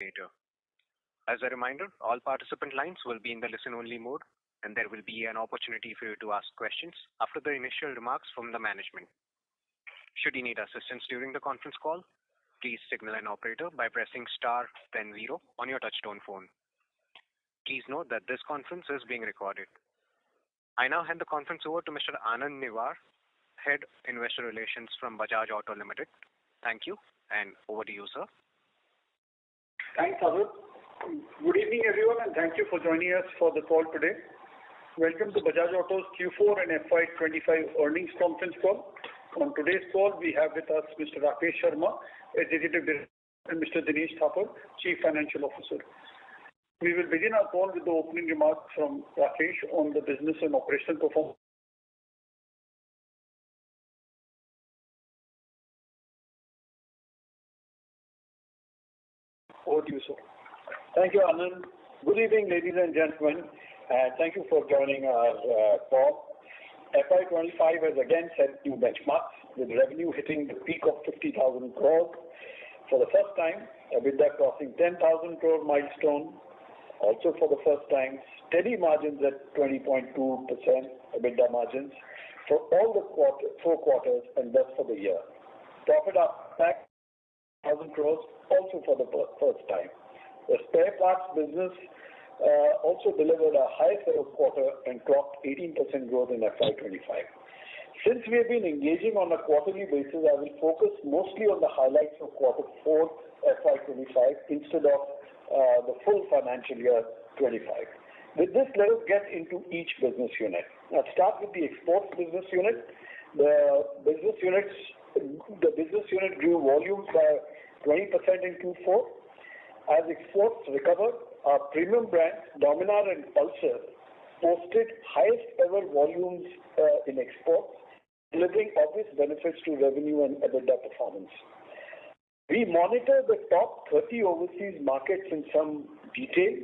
Later. As a reminder, all participant lines will be in the listen-only mode, and there will be an opportunity for you to ask questions after the initial remarks from the management. Should you need assistance during the conference call, please signal an operator by pressing star then 0 on your touchtone phone. Please note that this conference is being recorded. I now hand the conference over to Mr. Anand Niwar, Head Investor Relations from BAJAJ-AUTO Limited. Thank you, and over to you, sir. Thanks, Abid. Good evening, everyone, and thank you for joining us for the call today. Welcome to Bajaj Auto's Q4 and FY25 earnings conference call. On today's call, we have with us Mr. Rakesh Sharma, Executive Director, and Mr. Dinesh Thapar, Chief Financial Officer. We will begin our call with the opening remarks from Rakesh on the business and operational performance. Over to you, sir. Thank you, Anand. Good evening, ladies and gentlemen, and thank you for joining our call. FY25 has again set new benchmarks, with revenue hitting the peak of 50,000 crores for the first time, EBITDA crossing 10,000 crore milestone. Also for the first time, steady margins at 20.2% EBITDA margins for all the four quarters and thus for the year. Profit after tax, 1,000 crores also for the first time. The spare parts business also delivered a high sales quarter and clocked 18% growth in FY25. Since we have been engaging on a quarterly basis, I will focus mostly on the highlights of Q4 FY25 instead of the full financial year 25. With this, let us get into each business unit. Let's start with the exports business unit. The business unit grew volumes by 20% in Q4. As exports recovered, our premium brands, Dominar and Pulsar, posted highest ever volumes in exports, delivering obvious benefits to revenue and EBITDA performance. We monitor the top 30 overseas markets in some detail,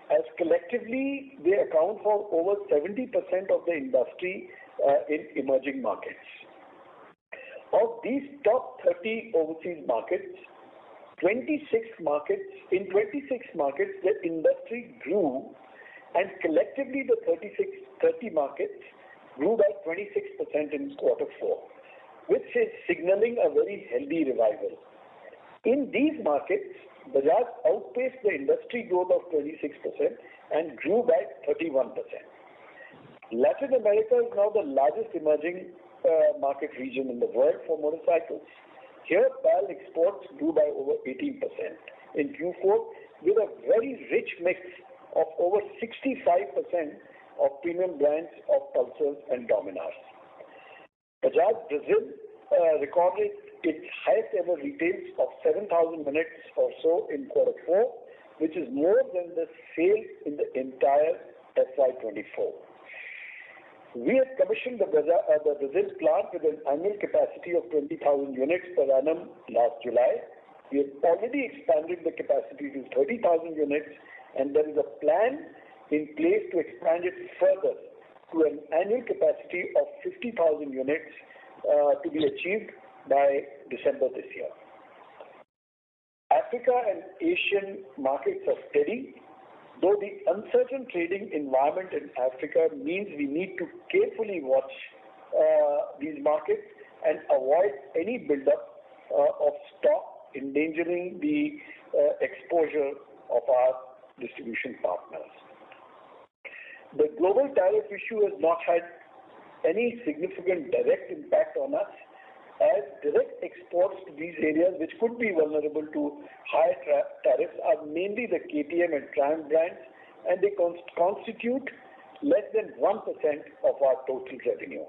as collectively they account for over 70% of the industry in emerging markets. Of these top 30 overseas markets, 26 markets, the industry grew, and collectively the 30 markets grew by 26% in Q4, which is signaling a very healthy revival. In these markets, Bajaj outpaced the industry growth of 26% and grew by 31%. Latin America is now the largest emerging market region in the world for motorcycles. Here, PAL exports grew by over 18% in Q4 with a very rich mix of over 65% of premium brands of Pulsars and Dominars. Bajaj Brazil recorded its highest ever retails of 7,000 units or so in Q4, which is more than the sales in the entire FY24. We have commissioned the Brazil plant with an annual capacity of 20,000 units per annum last July. We have already expanded the capacity to 30,000 units, and there is a plan in place to expand it further to an annual capacity of 50,000 units to be achieved by December this year. Africa and Asian markets are steady, though the uncertain trading environment in Africa means we need to carefully watch these markets and avoid any build-up of stock endangering the exposure of our distribution partners. The global tariff issue has not had any significant direct impact on us, as direct exports to these areas, which could be vulnerable to higher tariffs, are mainly the KTM and Triumph brands, and they constitute less than 1% of our total revenue.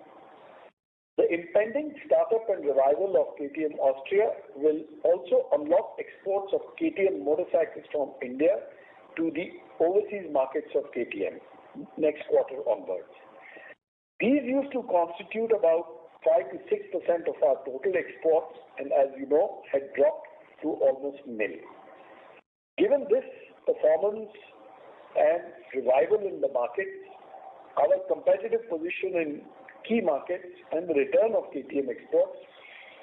The impending startup and revival of KTM Austria will also unlock exports of KTM motorcycles from India to the overseas markets of KTM next quarter onwards. These used to constitute about 5 to 6% of our total exports, and as you know, had dropped to almost nil. Given this performance and revival in the market, our competitive position in key markets and the return of KTM exports,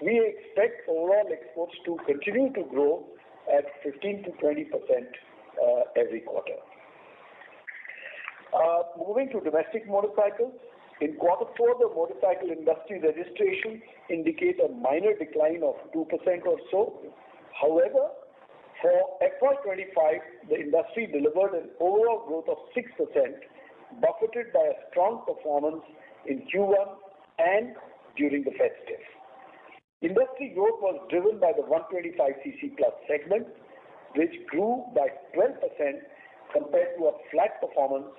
we expect overall exports to continue to grow at 15 to 20% every quarter. Moving to domestic motorcycles, in Q4, the motorcycle industry registration indicate a minor decline of 2% or so. However, for FY25, the industry delivered an overall growth of 6%, buffeted by a strong performance in Q1 and during the festive. Industry growth was driven by the 125cc plus segment, which grew by 12% compared to a flat performance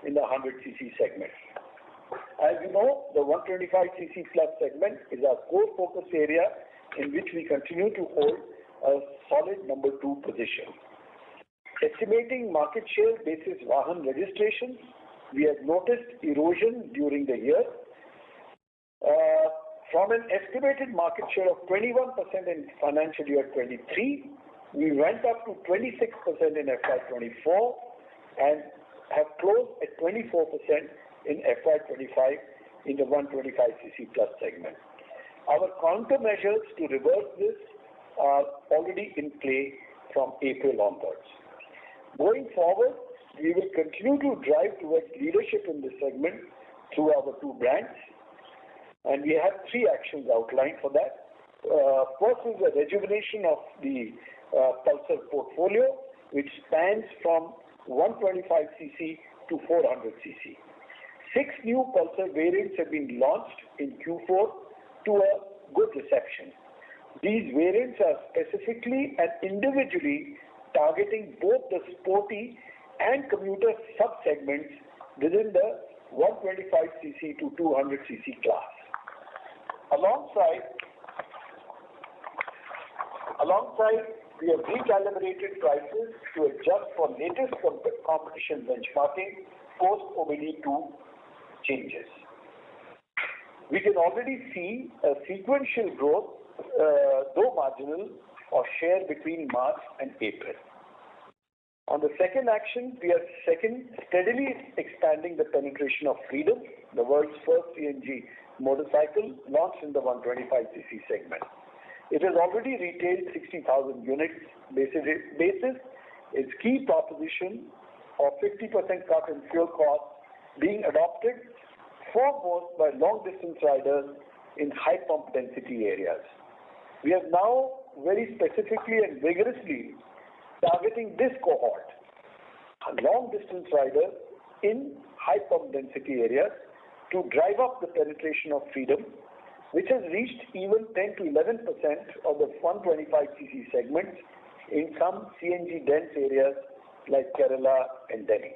in the 100cc segment. As you know, the 125cc plus segment is our core focus area in which we continue to hold a solid number 2 position. Estimating market share basis Vahan registration, we have noticed erosion during the year. From an estimated market share of 21% in financial year 23, we went up to 26% in FY24 and have closed at 24% in FY25 in the 125cc plus segment. Our countermeasures to reverse this are already in play from April onwards. Going forward, we will continue to drive towards leadership in this segment through our 2 brands, and we have 3 actions outlined for that. First is the rejuvenation of the Pulsar portfolio, which spans from 125cc to 400cc. 6 new Pulsar variants have been launched in Q4 to a good reception. These variants are specifically and individually targeting both the sporty and commuter sub-segments within the 125cc to 200cc class. Alongside, we have recalibrated prices to adjust for latest competition benchmarking post-OBD2 changes. We can already see a sequential growth, though marginal, of share between March and April. On the second action, we are steadily expanding the penetration of Freedom, the world's first CNG motorcycle launched in the 125cc segment. It has already retailed 60,000 units basis its key proposition of 50% cut in fuel costs being adopted foremost by long-distance riders in high pump density areas. We are now very specifically and vigorously targeting this cohort, a long-distance rider in high pump density areas, to drive up the penetration of Freedom, which has reached even 10 to 11% of the 125cc segments in some CNG dense areas like Kerala and Delhi.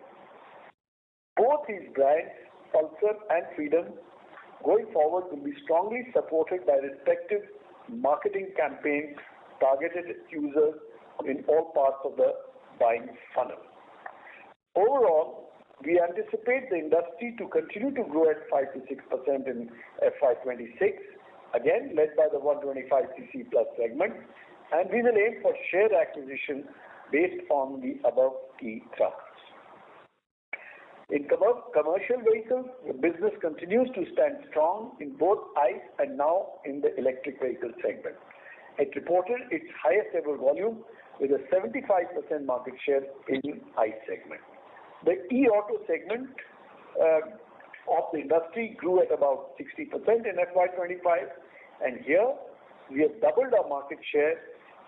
Both these brands, Pulsar and Freedom, going forward will be strongly supported by respective marketing campaigns targeted at users in all parts of the buying funnel. Overall, we anticipate the industry to continue to grow at 5 to 6% in FY26, again led by the 125cc plus segment, and we will aim for share acquisition based on the above key thrusts. In commercial vehicles, the business continues to stand strong in both ICE and now in the electric vehicle segment. It reported its highest ever volume with a 75% market share in ICE segment. The e-auto segment of the industry grew at about 60% in FY25, and here we have doubled our market share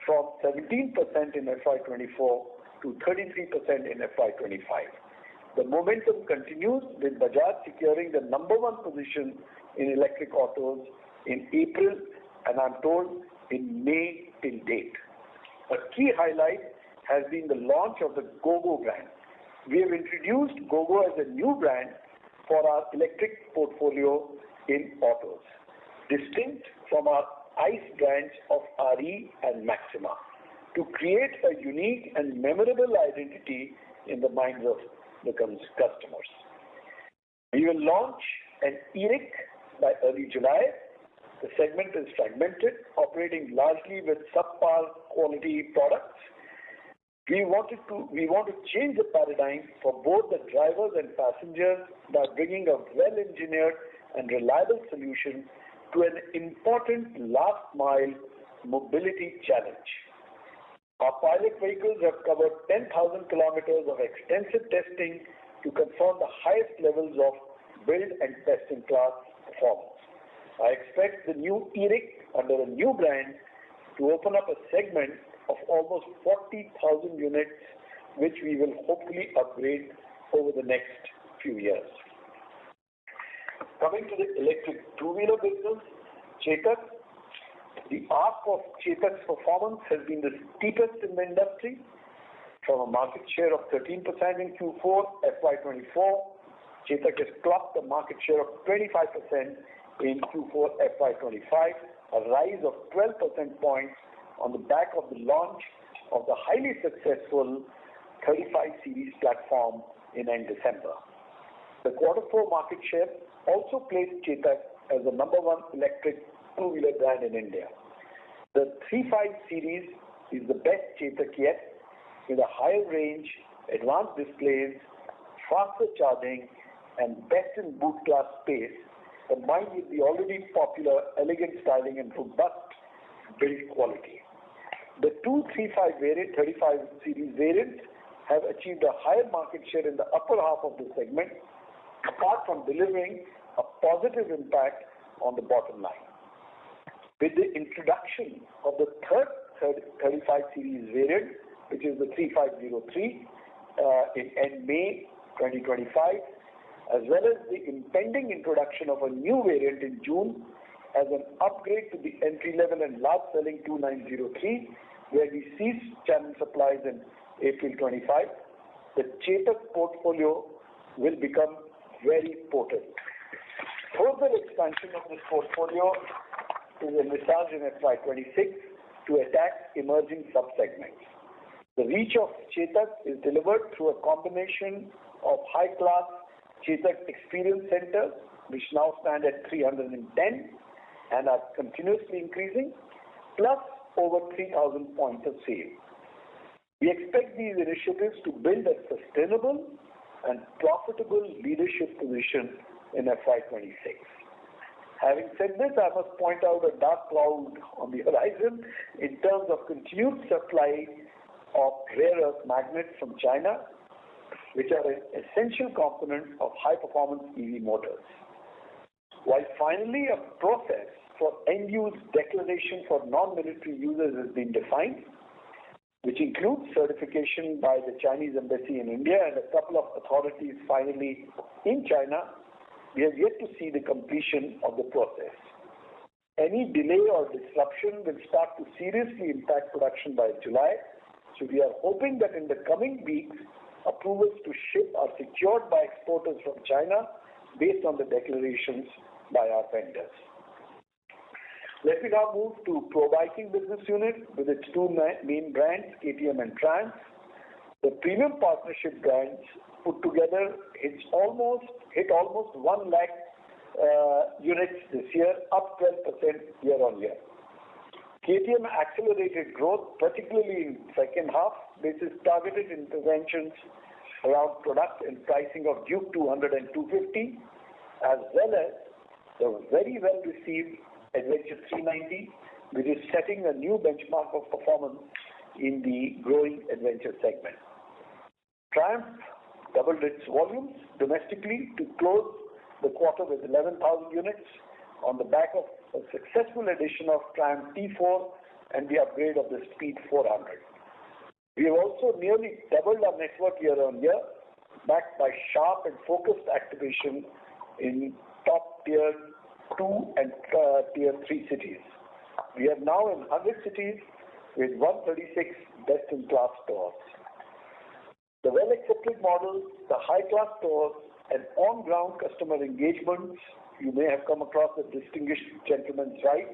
from 17% in FY24 to 33% in FY25. The momentum continues with Bajaj securing the number 1 position in electric autos in April and I'm told in May till date. A key highlight has been the launch of the GoGo brand. We have introduced GoGo as a new brand for our electric portfolio in autos, distinct from our ICE brands of RE and Maxima, to create a unique and memorable identity in the minds of the customers. We will launch an e-rick by early July. The segment is fragmented, operating largely with subpar quality products. We want to change the paradigm for both the drivers and passengers by bringing a well-engineered and reliable solution to an important last mile mobility challenge. Our pilot vehicles have covered 10,000 kilometers of extensive testing to confirm the highest levels of build and test-in-class performance. I expect the new e-rick under a new brand to open up a segment of almost 40,000 units, which we will hopefully upgrade over the next few years. Coming to the electric two-wheeler business, Chetak. The arc of Chetak's performance has been the steepest in the industry. From a market share of 13% in Q4 FY24, Chetak has clocked a market share of 25% in Q4 FY25, a rise of 12 percentage points on the back of the launch of the highly successful 35 series platform in end December. The Q4 market share also placed Chetak as the number one electric two-wheeler brand in India. The 35 series is the best Chetak yet, with a higher range, advanced displays, faster charging, and best in boot class space, combined with the already popular elegant styling and robust build quality. The two 35 series variants have achieved a higher market share in the upper half of the segment, apart from delivering a positive impact on the bottom line. With the introduction of the third 35 series variant, which is the 3503 in end May 2025, as well as the impending introduction of a new variant in June as an upgrade to the entry-level and large-selling 2903, where we ceased channel supplies in April 25, the Chetak portfolio will become very potent. Further expansion of this portfolio is envisaged in FY26 to attack emerging sub-segments. The reach of Chetak is delivered through a combination of high-class Chetak experience centers, which now stand at 310 and are continuously increasing, plus over 3,000 points of sale. We expect these initiatives to build a sustainable and profitable leadership position in FY26. Having said this, I must point out a dark cloud on the horizon in terms of continued supply of rare earth magnets from China, which are an essential component of high-performance EV motors. While finally a process for end-use declaration for non-military users has been defined, which includes certification by the Chinese embassy in India and a couple of authorities finally in China, we have yet to see the completion of the process. Any delay or disruption will start to seriously impact production by July, so we are hoping that in the coming weeks, approvals to ship are secured by exporters from China based on the declarations by our vendors. Let me now move to Pro Biking business unit with its two main brands, KTM and Triumph. The premium partnership brands put together hit almost 1 lakh units this year, up 12% year on year. KTM accelerated growth, particularly in second half, basis targeted interventions around product and pricing of Duke 200 and 250, as well as the very well received Adventure 390, which is setting a new benchmark of performance in the growing adventure segment. Triumph doubled its volumes domestically to close the quarter with 11,000 units on the back of a successful addition of Triumph T4 and the upgrade of the Speed 400. We have also nearly doubled our network year on year, backed by sharp and focused activation in top tier 2 and tier 3 cities. We are now in 100 cities with 136 best-in-class stores. The well-accepted models, the high-class stores, and on-ground customer engagements, you may have come across a distinguished gentleman's right,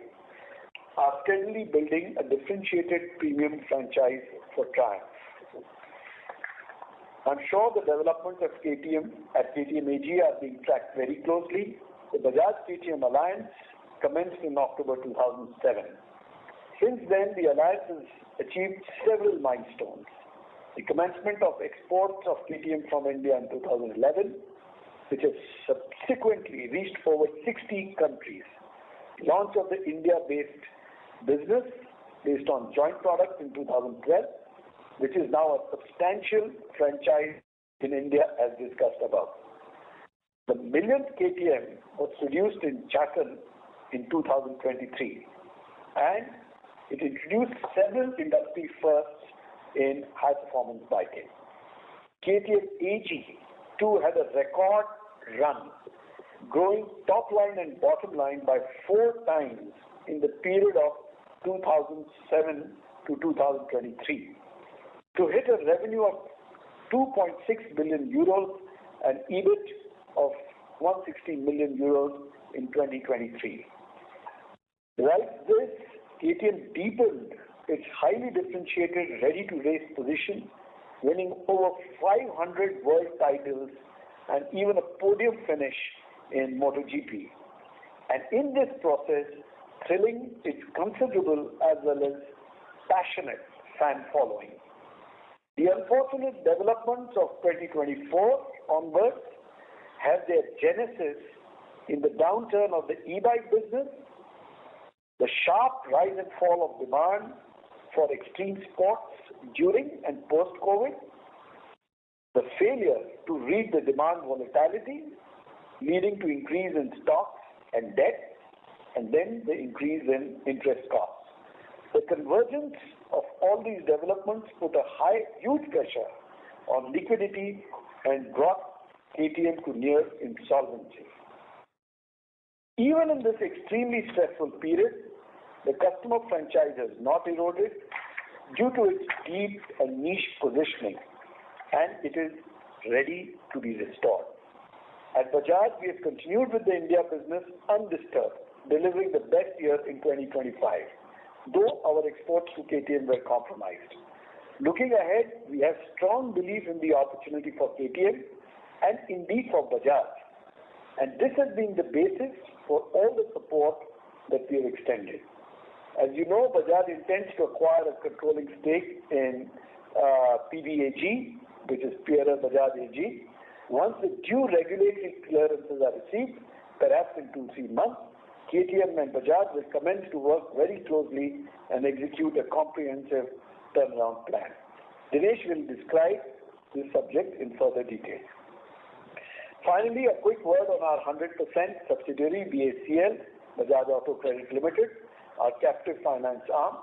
are steadily building a differentiated premium franchise for Triumph. I'm sure the developments of KTM at KTM AG are being tracked very closely. The BAJAJ-KTM alliance commenced in October 2007. Since then, the alliance has achieved several milestones. The commencement of exports of KTM from India in 2011, which has subsequently reached over 60 countries. Launch of the India-based business based on joint products in 2012, which is now a substantial franchise in India as discussed above. The millionth KTM was produced in Chakan in 2023, and it introduced several industry firsts in high-performance biking. KTM AG too had a record run, growing top line and bottom line by 4 times in the period of 2007 to 2023, to hit a revenue of 2.6 billion euros and EBIT of 160 million euros in 2023. Like this, KTM deepened its highly differentiated ready-to-race position, winning over 500 world titles and even a podium finish in MotoGP. And in this process, thrilling its considerable as well as passionate fan following. The unfortunate developments of 2024 onwards have their genesis in the downturn of the e-bike business, the sharp rise and fall of demand for extreme sports during and post-COVID, the failure to read the demand volatility, leading to increase in stocks and debt, and then the increase in interest costs. The convergence of all these developments put a huge pressure on liquidity and brought KTM to near insolvency. Even in this extremely stressful period, the customer franchise has not eroded due to its deep and niche positioning, and it is ready to be restored. At Bajaj, we have continued with the India business undisturbed, delivering the best year in 2025, though our exports to KTM were compromised. Looking ahead, we have strong belief in the opportunity for KTM and indeed for Bajaj, and this has been the basis for all the support that we have extended. As you know, Bajaj intends to acquire a controlling stake in PBAG, which is Pierer Bajaj AG. Once the due regulatory clearances are received, perhaps in 2-3 months, KTM and Bajaj will commence to work very closely and execute a comprehensive turnaround plan. Dinesh will describe this subject in further detail. Finally, a quick word on our 100% subsidiary BACL, Bajaj-Auto Credit Limited, our captive finance arm.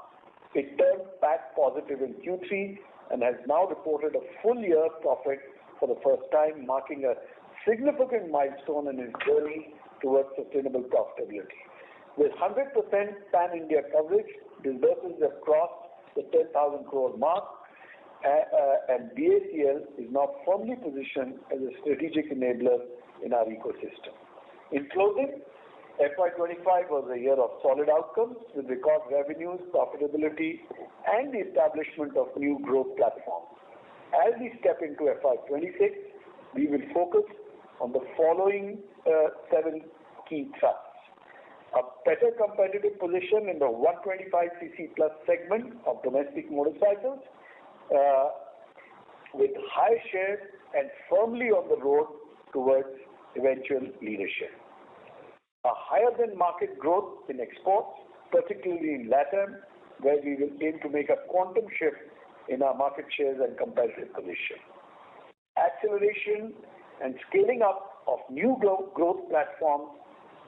It turned back positive in Q3 and has now reported a full year profit for the first time, marking a significant milestone in its journey towards sustainable profitability. With 100% pan-India coverage, disbursements have crossed the 10,000 crore mark, and BACL is now firmly positioned as a strategic enabler in our ecosystem. In closing, FY25 was a year of solid outcomes with record revenues, profitability, and the establishment of new growth platforms. As we step into FY26, we will focus on the following 7 key thrusts. A better competitive position in the 125cc plus segment of domestic motorcycles with high share and firmly on the road towards eventual leadership. A higher than market growth in exports, particularly in LATAM, where we will aim to make a quantum shift in our market shares and competitive position. Acceleration and scaling up of new growth platforms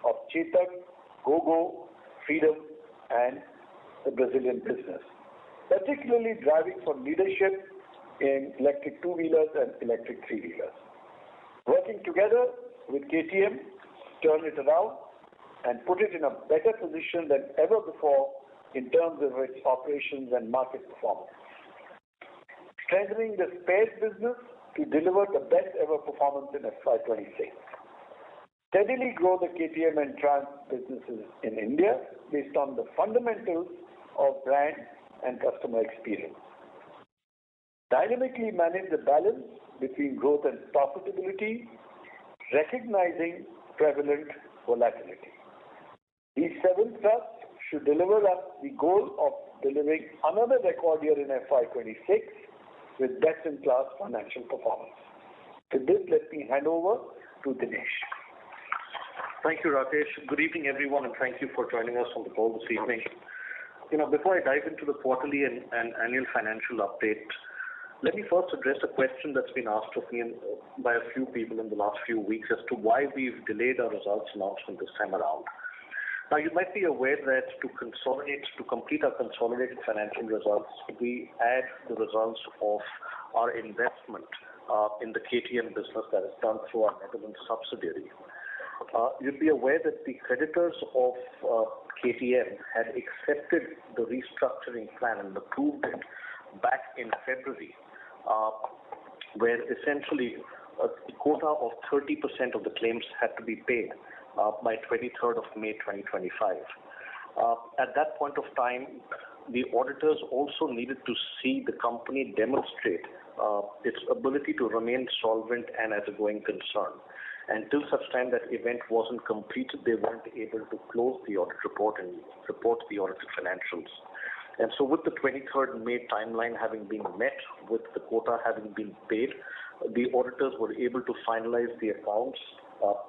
of Chetak, Gogo, Freedom, and the Brazilian business, particularly driving for leadership in electric two-wheelers and electric three-wheelers. Working together with KTM, turn it around and put it in a better position than ever before in terms of its operations and market performance. Strengthening the spares business to deliver the best ever performance in FY26. Steadily grow the KTM and Triumph businesses in India based on the fundamentals of brand and customer experience. Dynamically manage the balance between growth and profitability, recognizing prevalent volatility. These 7 thrusts should deliver us the goal of delivering another record year in FY26 with best-in-class financial performance. With this, let me hand over to Dinesh. Thank you, Rakesh. Good evening, everyone, and thank you for joining us on the call this evening. Before I dive into the quarterly and annual financial update, let me first address a question that's been asked of me by a few people in the last few weeks as to why we've delayed our results announcement this time around. Now, you might be aware that to complete our consolidated financial results, we add the results of our investment in the KTM business that is done through our Netherlands subsidiary. You'd be aware that the creditors of KTM had accepted the restructuring plan and approved it back in February, where essentially a quota of 30% of the claims had to be paid by 23rd of May 2025. At that point of time, the auditors also needed to see the company demonstrate its ability to remain solvent and as a going concern. Until such time that event wasn't completed, they weren't able to close the audit report and report the audited financials. And so with the 23rd May timeline having been met, with the quota having been paid, the auditors were able to finalize the accounts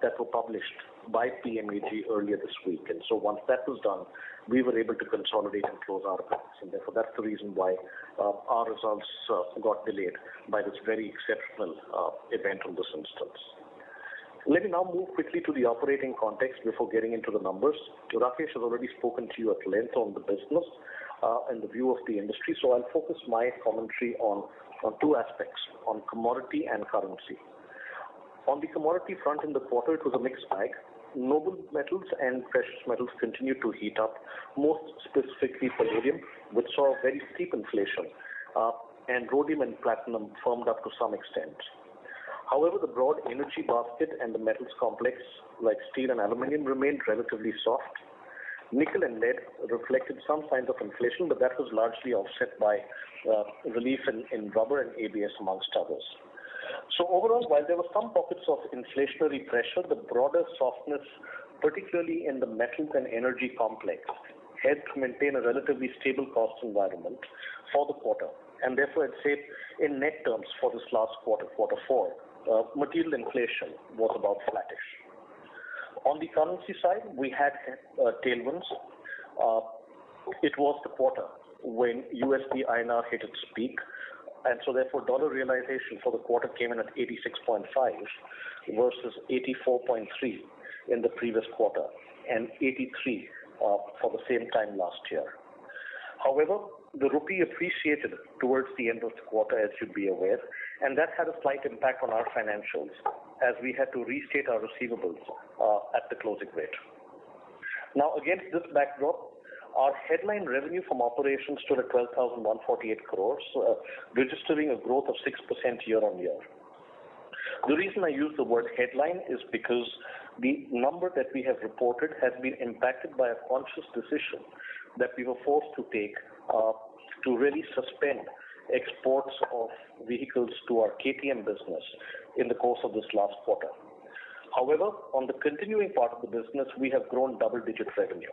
that were published by PMAG earlier this week. And so once that was done, we were able to consolidate and close our accounts. And therefore, that's the reason why our results got delayed by this very exceptional event in this instance. Let me now move quickly to the operating context before getting into the numbers. Rakesh has already spoken to you at length on the business and the view of the industry, so I'll focus my commentary on two aspects, on commodity and currency. On the commodity front in the quarter, it was a mixed bag. Noble metals and precious metals continued to heat up, most specifically palladium, which saw very steep inflation, and rhodium and platinum firmed up to some extent. However, the broad energy basket and the metals complex like steel and aluminium remained relatively soft. Nickel and lead reflected some signs of inflation, but that was largely offset by relief in rubber and ABS amongst others. So overall, while there were some pockets of inflationary pressure, the broader softness, particularly in the metals and energy complex, helped maintain a relatively stable cost environment for the quarter. And therefore, I'd say in net terms for this last quarter, quarter four, material inflation was about flattish. On the currency side, we had tailwinds. It was the quarter when USD INR hit its peak, and so therefore dollar realization for the quarter came in at 86.5 versus 84.3 in the previous quarter and 83 for the same time last year. However, the rupee appreciated towards the end of the quarter, as you'd be aware, and that had a slight impact on our financials as we had to restate our receivables at the closing rate. Now, against this backdrop, our headline revenue from operations stood at 12,148 crores, registering a growth of 6% year on year. The reason I use the word headline is because the number that we have reported has been impacted by a conscious decision that we were forced to take to really suspend exports of vehicles to our KTM business in the course of this last quarter. However, on the continuing part of the business, we have grown double-digit revenue.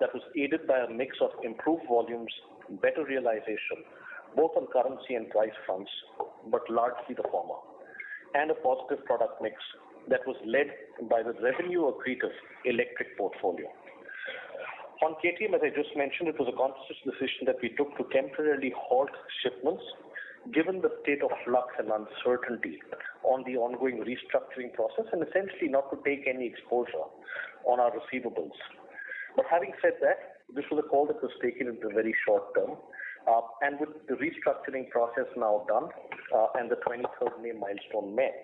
That was aided by a mix of improved volumes, better realization, both on currency and price fronts, but largely the former, and a positive product mix that was led by the revenue accretive electric portfolio. On KTM, as I just mentioned, it was a conscious decision that we took to temporarily halt shipments, given the state of flux and uncertainty on the ongoing restructuring process, and essentially not to take any exposure on our receivables. But having said that, this was a call that was taken in the very short term, and with the restructuring process now done and the 23rd May milestone met,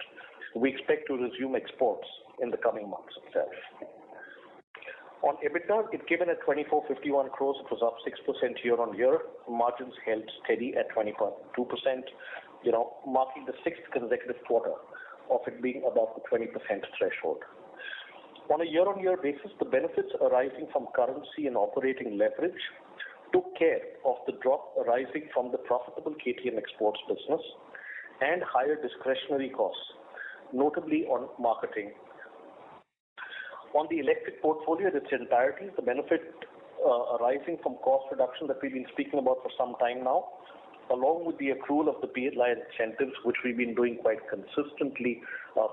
we expect to resume exports in the coming months itself. On EBITDA, it came in at 2451 crores. It was up 6% year on year. Margins held steady at 20.2%, marking the sixth consecutive quarter of it being above the 20% threshold. On a year-on-year basis, the benefits arising from currency and operating leverage took care of the drop arising from the profitable KTM exports business and higher discretionary costs, notably on marketing. On the electric portfolio in its entirety, the benefit arising from cost reduction that we've been speaking about for some time now, along with the accrual of the PLI incentives, which we've been doing quite consistently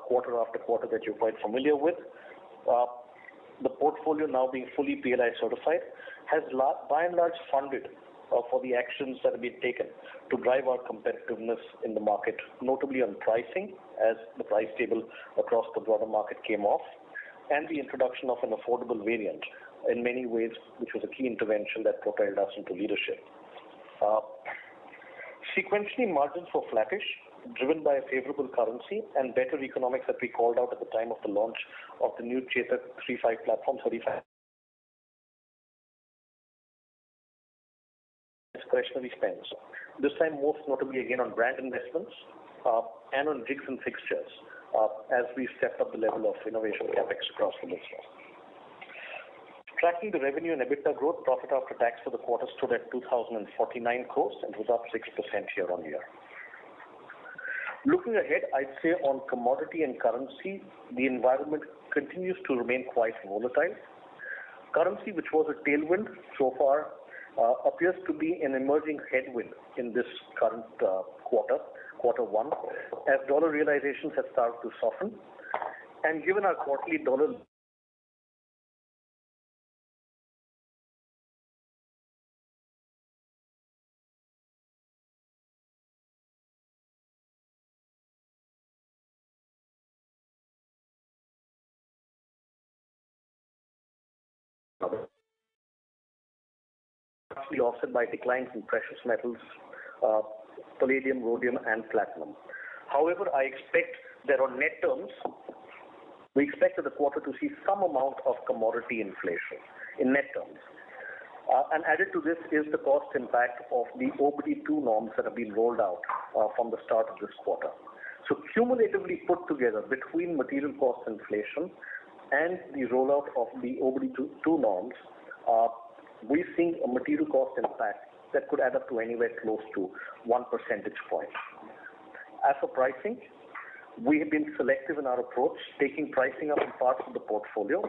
quarter after quarter that you're quite familiar with, the portfolio now being fully PLI certified, has by and large funded for the actions that have been taken to drive our competitiveness in the market, notably on pricing, as the price table across the broader market came off, and the introduction of an affordable variant, in many ways, which was a key intervention that propelled us into leadership. Sequentially, margins were flattish, driven by a favorable currency and better economics that we called out at the time of the launch of the new Chetak 3.5 platform, 35 discretionary spends. This time, most notably again on brand investments and on jigs and fixtures, as we stepped up the level of innovation capex across the business. Tracking the revenue and EBITDA growth, profit after tax for the quarter stood at 2,049 crores and was up 6% year on year. Looking ahead, I'd say on commodity and currency, the environment continues to remain quite volatile. Currency, which was a tailwind so far, appears to be an emerging headwind in this current quarter one, as dollar realizations have started to soften. And given our quarterly dollar partially offset by declines in precious metals, palladium, rhodium, and platinum. However, I expect that on net terms, we expect the quarter to see some amount of commodity inflation in net terms. And added to this is the cost impact of the OBD2 norms that have been rolled out from the start of this quarter. So cumulatively put together between material cost inflation and the rollout of the OBD2 norms, we're seeing a material cost impact that could add up to anywhere close to 1 percentage point. As for pricing, we have been selective in our approach, taking pricing up in parts of the portfolio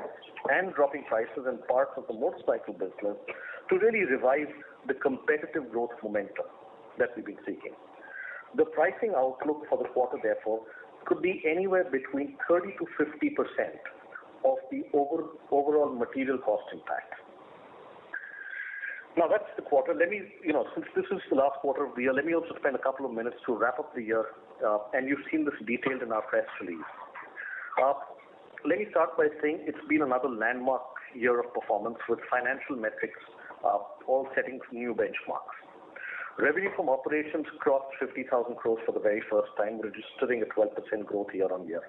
and dropping prices in parts of the motorcycle business to really revive the competitive growth momentum that we've been seeking. The pricing outlook for the quarter, therefore, could be anywhere between 30 to 50% of the overall material cost impact. Now that's the quarter. Let me, since this is the last quarter of the year, let me also spend a couple of minutes to wrap up the year, and you've seen this detailed in our press release. Let me start by saying it's been another landmark year of performance with financial metrics all setting new benchmarks. Revenue from operations crossed 50,000 crores for the very first time, registering a 12% growth year on year.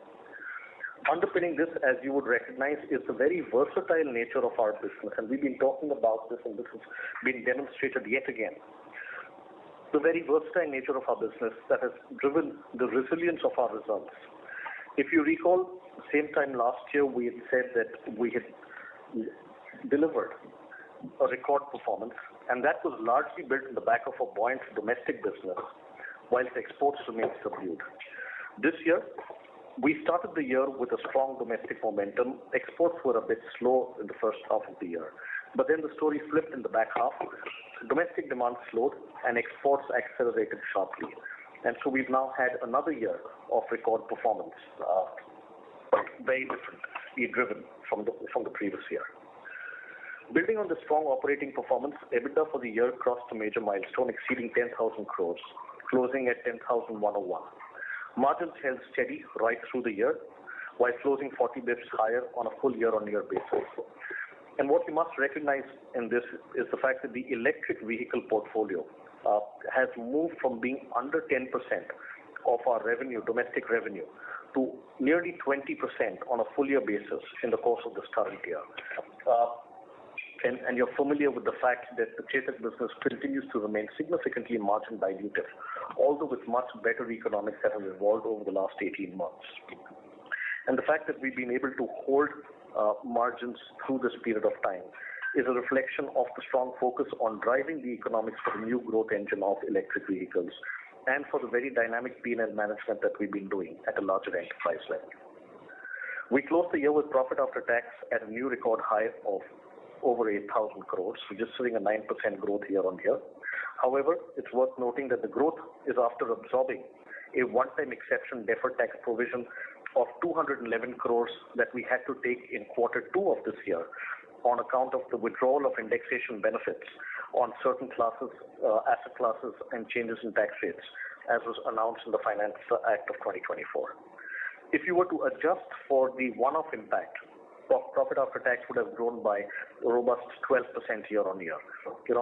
Underpinning this, as you would recognize, is the very versatile nature of our business, and we've been talking about this, and this has been demonstrated yet again. The very versatile nature of our business that has driven the resilience of our results. If you recall, same time last year, we had said that we had delivered a record performance, and that was largely built in the back of a buoyant domestic business, whilst exports remained subdued. This year, we started the year with a strong domestic momentum. Exports were a bit slow in the first half of the year, but then the story flipped in the back half. Domestic demand slowed and exports accelerated sharply. And so we've now had another year of record performance, very differently driven from the previous year. Building on the strong operating performance, EBITDA for the year crossed a major milestone exceeding 10,000 crores, closing at 10,101. Margins held steady right through the year, while closing 40 bips higher on a full year-on-year basis. And what you must recognize in this is the fact that the electric vehicle portfolio has moved from being under 10% of our revenue, domestic revenue, to nearly 20% on a full year basis in the course of this current year. And you're familiar with the fact that the Chetak business continues to remain significantly margin dilutive, although with much better economics that have evolved over the last 18 months. And the fact that we've been able to hold margins through this period of time is a reflection of the strong focus on driving the economics for the new growth engine of electric vehicles and for the very dynamic P&L management that we've been doing at a larger enterprise level. We closed the year with profit after tax at a new record high of over 8,000 crores, registering a 9% growth year on year. However, it's worth noting that the growth is after absorbing a one-time exception deferred tax provision of 211 crores that we had to take in quarter two of this year on account of the withdrawal of indexation benefits on certain classes, asset classes, and changes in tax rates, as was announced in the Finance Act of 2024. If you were to adjust for the one-off impact, profit after tax would have grown by a robust 12% year on year,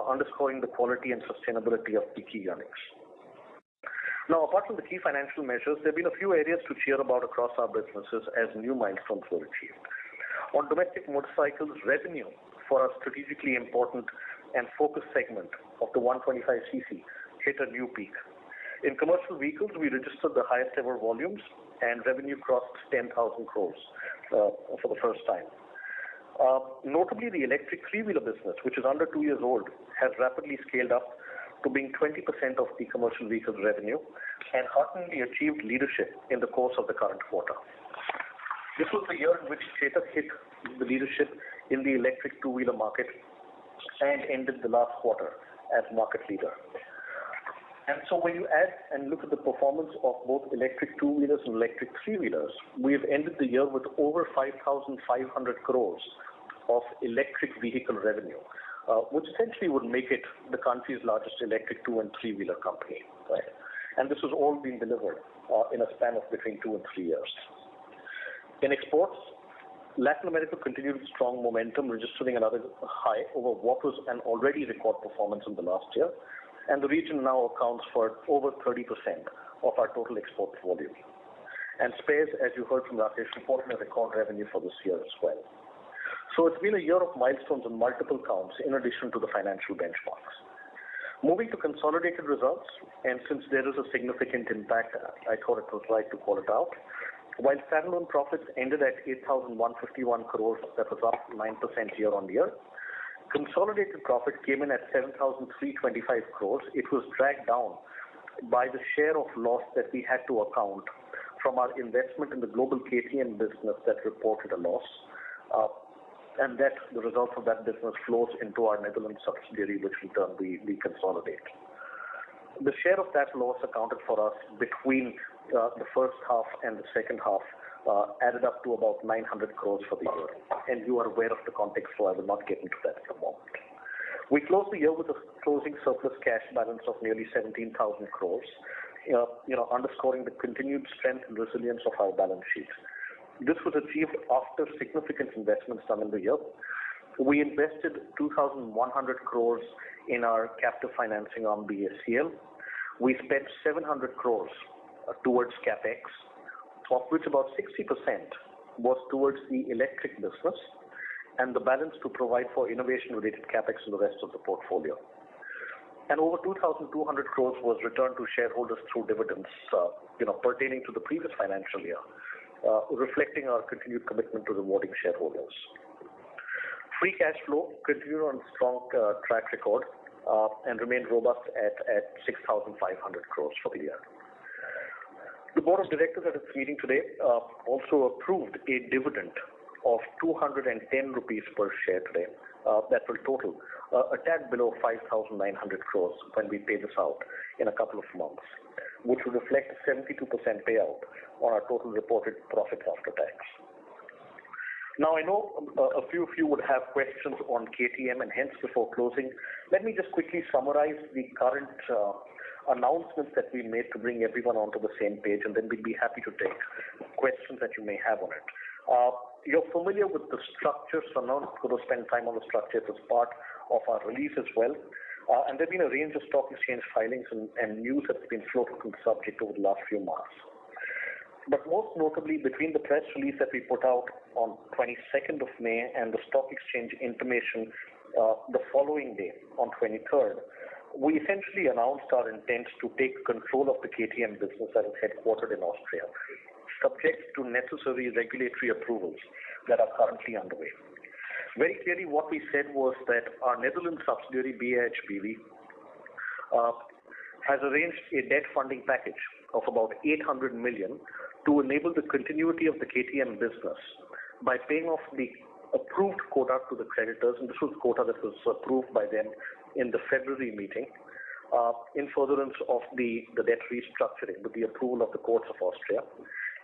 underscoring the quality and sustainability of the key earnings. Now, apart from the key financial measures, there have been a few areas to cheer about across our businesses as new milestones were achieved. On domestic motorcycles, revenue for our strategically important and focused segment of the 125cc hit a new peak. In commercial vehicles, we registered the highest ever volumes and revenue crossed 10,000 crores for the first time. Notably, the electric three-wheeler business, which is under 2 years old, has rapidly scaled up to being 20% of the commercial vehicles revenue and hearteningly achieved leadership in the course of the current quarter. This was the year in which Chetak hit the leadership in the electric two-wheeler market and ended the last quarter as market leader. And so when you add and look at the performance of both electric two-wheelers and electric three-wheelers, we have ended the year with over 5,500 crores of electric vehicle revenue, which essentially would make it the country's largest electric two- and three-wheeler company. Right? And this has all been delivered in a span of between 2 and 3 years. In exports, Latin America continued with strong momentum, registering another high over what was an already record performance in the last year, and the region now accounts for over 30% of our total export volume. And spares, as you heard from Rakesh, reported a record revenue for this year as well. So it's been a year of milestones on multiple counts in addition to the financial benchmarks. Moving to consolidated results, and since there is a significant impact, I thought it was right to call it out. While standalone profits ended at 8,151 crores, that was up 9% year on year, consolidated profit came in at 7,325 crores. It was dragged down by the share of loss that we had to account from our investment in the global KTM business that reported a loss, and that the result of that business flows into our Netherlands subsidiary, which in turn we consolidate. The share of that loss accounted for us between the first half and the second half added up to about 900 crores for the year. And you are aware of the context, so I will not get into that at the moment. We closed the year with a closing surplus cash balance of nearly 17,000 crores, underscoring the continued strength and resilience of our balance sheet. This was achieved after significant investments done in the year. We invested 2,100 crores in our captive financing arm BACL. We spent 700 crores towards capex, of which about 60% was towards the electric business, and the balance to provide for innovation-related capex in the rest of the portfolio. And over 2,200 crores was returned to shareholders through dividends, pertaining to the previous financial year, reflecting our continued commitment to rewarding shareholders. Free cash flow continued on a strong track record and remained robust at 6,500 crores for the year. The Board of Directors at its meeting today also approved a dividend of 210 rupees per share today. That will total a tad below 5,900 crores when we pay this out in a couple of months, which will reflect a 72% payout on our total reported profits after tax. Now, I know a few of you would have questions on KTM, and hence before closing, let me just quickly summarize the current announcements that we made to bring everyone onto the same page, and then we'd be happy to take questions that you may have on it. You're familiar with the structure, so I'm not going to spend time on the structure. It's part of our release as well. And there have been a range of stock exchange filings and news that's been floated on the subject over the last few months. But most notably, between the press release that we put out on 22nd of May and the stock exchange intimation the following day on 23rd, we essentially announced our intent to take control of the KTM business that is headquartered in Austria, subject to necessary regulatory approvals that are currently underway. Very clearly, what we said was that our Netherlands subsidiary, BAJAJ-AUTO, has arranged a debt funding package of about 800 million to enable the continuity of the KTM business by paying off the approved quota to the creditors, and this was quota that was approved by them in the February meeting, in furtherance of the debt restructuring with the approval of the courts of Austria.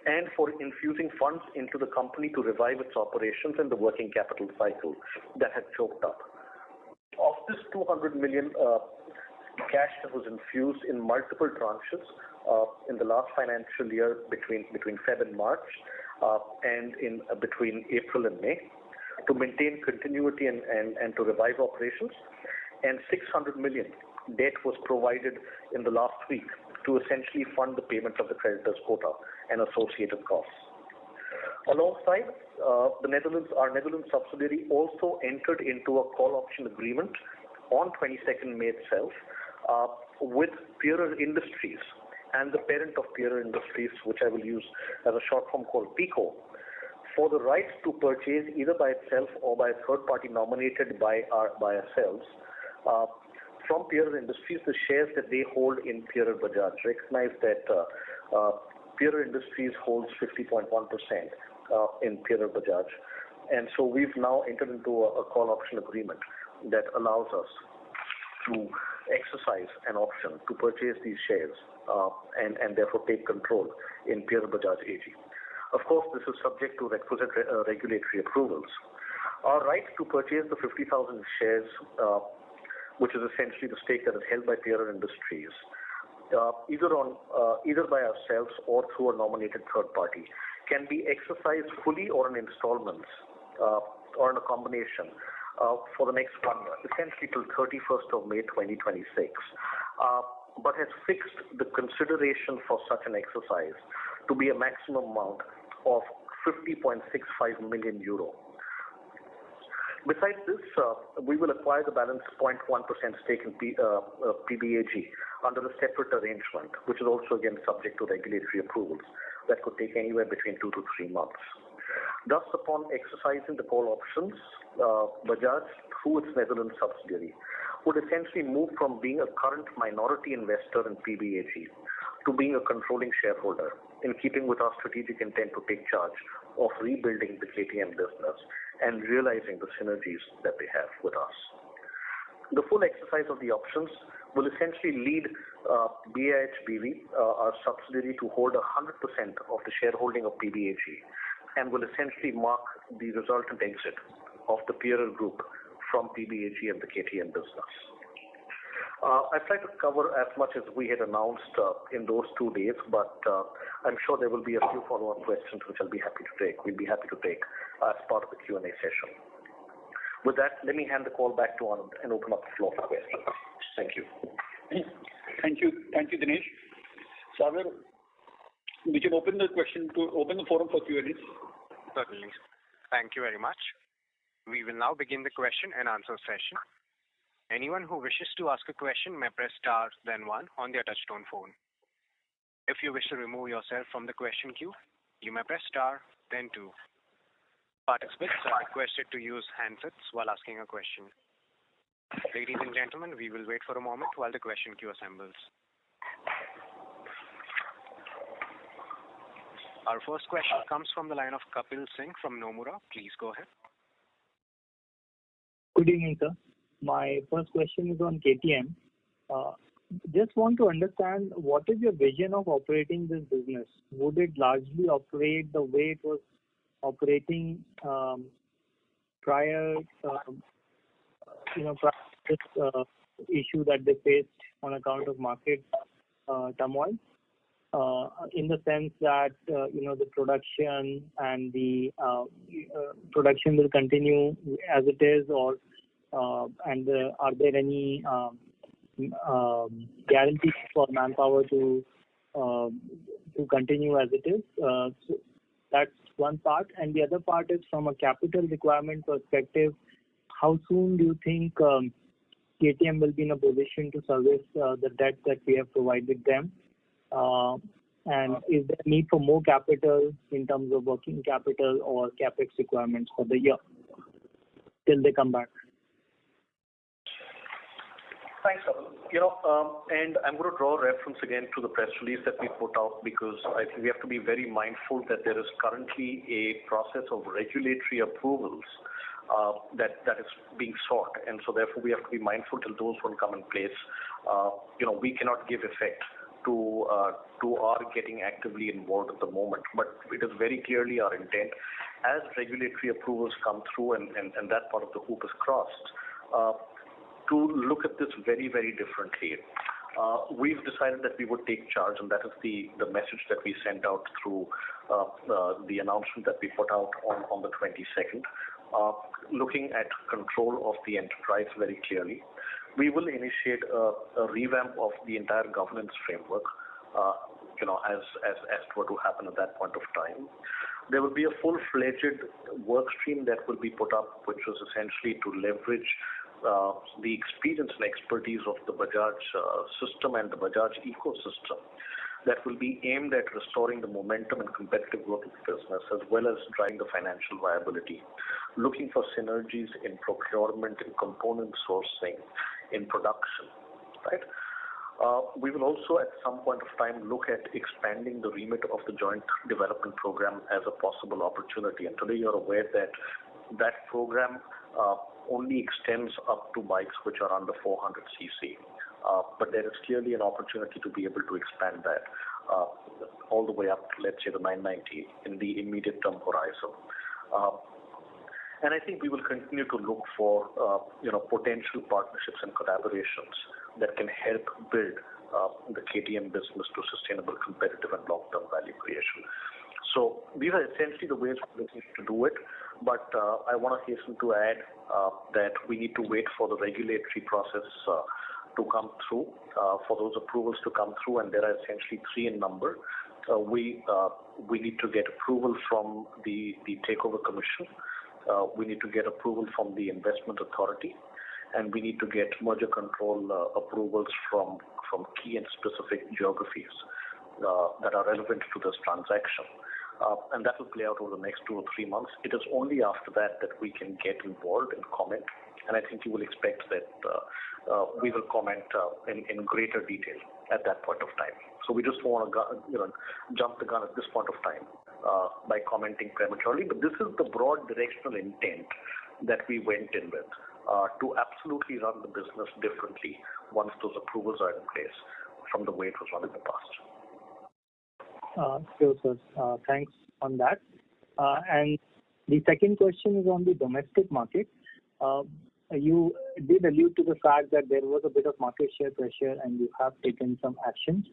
and for infusing funds into the company to revive its operations and the working capital cycle that had choked up. Of this 200 million cash that was infused in multiple tranches in the last financial year between Feb and March and in between April and May to maintain continuity and to revive operations, and 600 million debt was provided in the last week to essentially fund the payment of the creditors' quota and associated costs. Alongside, our Netherlands subsidiary also entered into a call option agreement on 22nd May itself with Pierer Industries and the parent of Pierer Industries, which I will use as a short form called PICO, for the right to purchase either by itself or by a third party nominated by ourselves from Pierer Industries the shares that they hold in Pierer Bajaj. Recognize that Pierer Industries holds 50.1% in Pierer Bajaj, and so we've now entered into a call option agreement that allows us to exercise an option to purchase these shares and therefore take control in Pierer Bajaj AG. Of course, this is subject to requisite regulatory approvals. Our right to purchase the 50,000 shares, which is essentially the stake that is held by Pierer Industries, either by ourselves or through a nominated third party, can be exercised fully or in installments or in a combination for the next 1 year, essentially till 31st of May 2026, but has fixed the consideration for such an exercise to be a maximum amount of 50.65 million euro. Besides this, we will acquire the balance 0.1% stake in PBAG under a separate arrangement, which is also again subject to regulatory approvals that could take anywhere between 2 to 3 months. Thus, upon exercising the call options, Bajaj, through its Netherlands subsidiary, would essentially move from being a current minority investor in PBAG to being a controlling shareholder, in keeping with our strategic intent to take charge of rebuilding the KTM business and realizing the synergies that they have with us. The full exercise of the options will essentially lead BAJAJ-BV, our subsidiary, to hold 100% of the shareholding of PBAG and will essentially mark the resultant exit of the Pierer Group from PBAG and the KTM business. I've tried to cover as much as we had announced in those 2 days, but I'm sure there will be a few follow-up questions which I'll be happy to take. We'll be happy to take as part of the Q&A session. With that, let me hand the call back to Anand and open up the floor for questions. Thank you. Thank you, Dinesh. Sagar, we can open the forum for Q&A. Certainly. Thank you very much. We will now begin the question and answer session. Anyone who wishes to ask a question may press star then 1 on their touchtone phone. If you wish to remove yourself from the question queue, you may press star then 2. Participants are requested to use handsets while asking a question. Ladies and gentlemen, we will wait for a moment while the question queue assembles. Our first question comes from the line of Kapil Singh from Nomura. Please go ahead. Good evening, sir. My first question is on KTM. Just want to understand, what is your vision of operating this business? Would it largely operate the way it was operating prior to this issue that they faced on account of market turmoil? In the sense that the production and the production will continue as it is, or and are there any guarantees for manpower to continue as it is? So that's one part, and the other part is from a capital requirement perspective. How soon do you think KTM will be in a position to service the debt that we have provided them? And is there need for more capital in terms of working capital or capex requirements for the year till they come back? Thanks, Kapil. And I'm going to draw reference again to the press release that we put out, because I think we have to be very mindful that there is currently a process of regulatory approvals that is being sought, and so therefore we have to be mindful till those will come in place. We cannot give effect to our getting actively involved at the moment. But it is very clearly our intent, as regulatory approvals come through and that part of the hoop is crossed, to look at this very, very differently. We've decided that we would take charge, and that is the message that we sent out through the announcement that we put out on the 22nd, looking at control of the enterprise very clearly. We will initiate a revamp of the entire governance framework, as what will happen at that point of time. There will be a full-fledged work stream that will be put up, which was essentially to leverage the experience and expertise of the Bajaj system and the Bajaj ecosystem that will be aimed at restoring the momentum and competitive growth of the business, as well as driving the financial viability, looking for synergies in procurement, in component sourcing, in production, right? We will also at some point of time look at expanding the remit of the joint development program as a possible opportunity. And today you're aware that that program only extends up to bikes which are under 400 cc. But there is clearly an opportunity to be able to expand that all the way up to, let's say, the 990 in the immediate term horizon. And I think we will continue to look for potential partnerships and collaborations that can help build the KTM business to sustainable, competitive, and long-term value creation. So these are essentially the ways we're looking to do it. But I want to hasten to add that we need to wait for the regulatory process to come through, for those approvals to come through, and there are essentially three in number. We need to get approval from the Takeover Commission. We need to get approval from the Investment Authority, and we need to get merger control approvals from key and specific geographies that are relevant to this transaction. And that will play out over the next 2 or 3 months. It is only after that we can get involved and comment. And I think you will expect that we will comment in greater detail at that point of time. So we just want to jump the gun at this point of time by commenting prematurely. But this is the broad directional intent that we went in with, to absolutely run the business differently once those approvals are in place from the way it was run in the past. Sure, sir. Thanks on that. And the second question is on the domestic market. You did allude to the fact that there was a bit of market share pressure and you have taken some actions.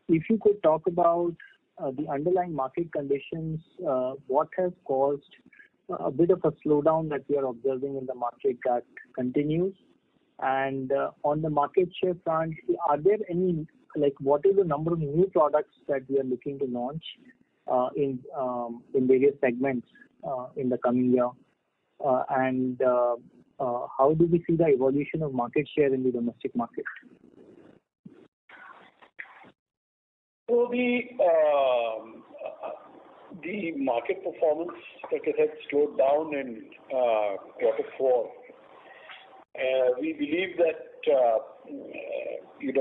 If you could talk about the underlying market conditions, what has caused a bit of a slowdown that we are observing in the market that continues? And on the market share front, are there any, what is the number of new products that we are looking to launch in various segments in the coming year? And how do we see the evolution of market share in the domestic market? So the market performance, like I said, slowed down in Q4. We believe that it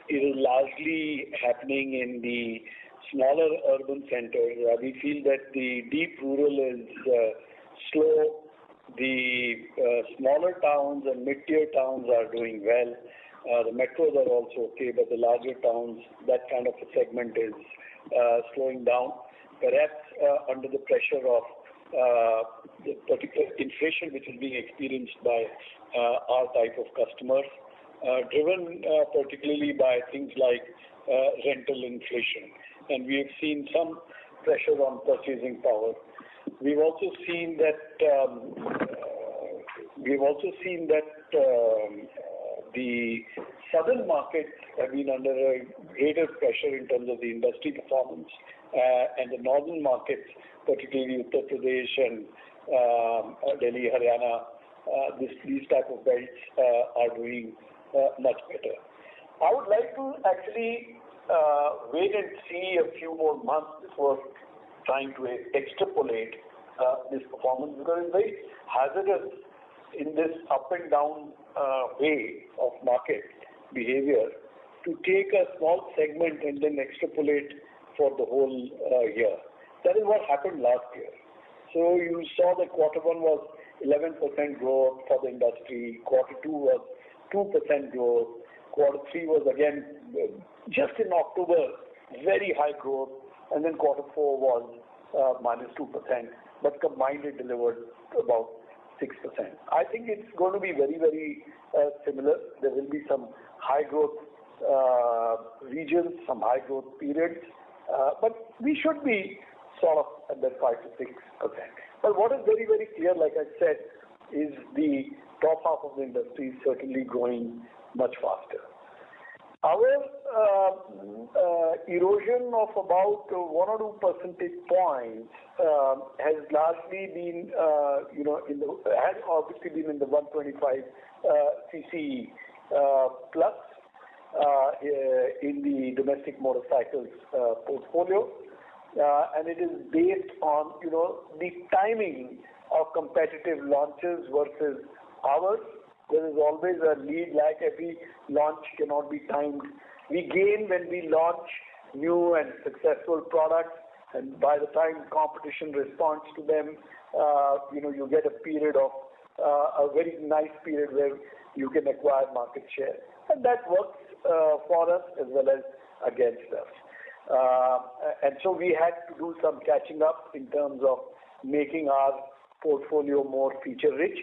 is largely happening in the smaller urban centers. We feel that the deep rural is slow. The smaller towns and mid-tier towns are doing well. The metros are also okay, but the larger towns, that kind of a segment is slowing down. Perhaps under the pressure of the particular inflation which is being experienced by our type of customers, driven particularly by things like rental inflation. And we have seen some pressure on purchasing power. We've also seen that the southern markets have been under a greater pressure in terms of the industry performance, and the northern markets, particularly Uttar Pradesh and Delhi, Haryana, these type of belts are doing much better. I would like to actually wait and see a few more months before trying to extrapolate this performance, because it's very hazardous in this up and down way of market behavior to take a small segment and then extrapolate for the whole year. That is what happened last year. So you saw that Q1 was 11% growth for the industry, Q2 was 2% growth, Quarter 3 was again just in October, very high growth, and then Quarter 4 was -2%, but combined it delivered about 6%. I think it's going to be very, very similar. There will be some high growth regions, some high growth periods, but we should be sort of at that 5 to 6%. But what is very, very clear, like I said, is the top half of the industry is certainly growing much faster. Our erosion of about 1 or 2 percentage points has largely been, has obviously been in the 125 cc plus in the domestic motorcycles portfolio, and it is based on the timing of competitive launches versus ours. There is always a lead lag. Every launch cannot be timed. We gain when we launch new and successful products, and by the time competition responds to them, you get a period of a very nice period where you can acquire market share, and that works for us as well as against us. And so we had to do some catching up in terms of making our portfolio more feature rich,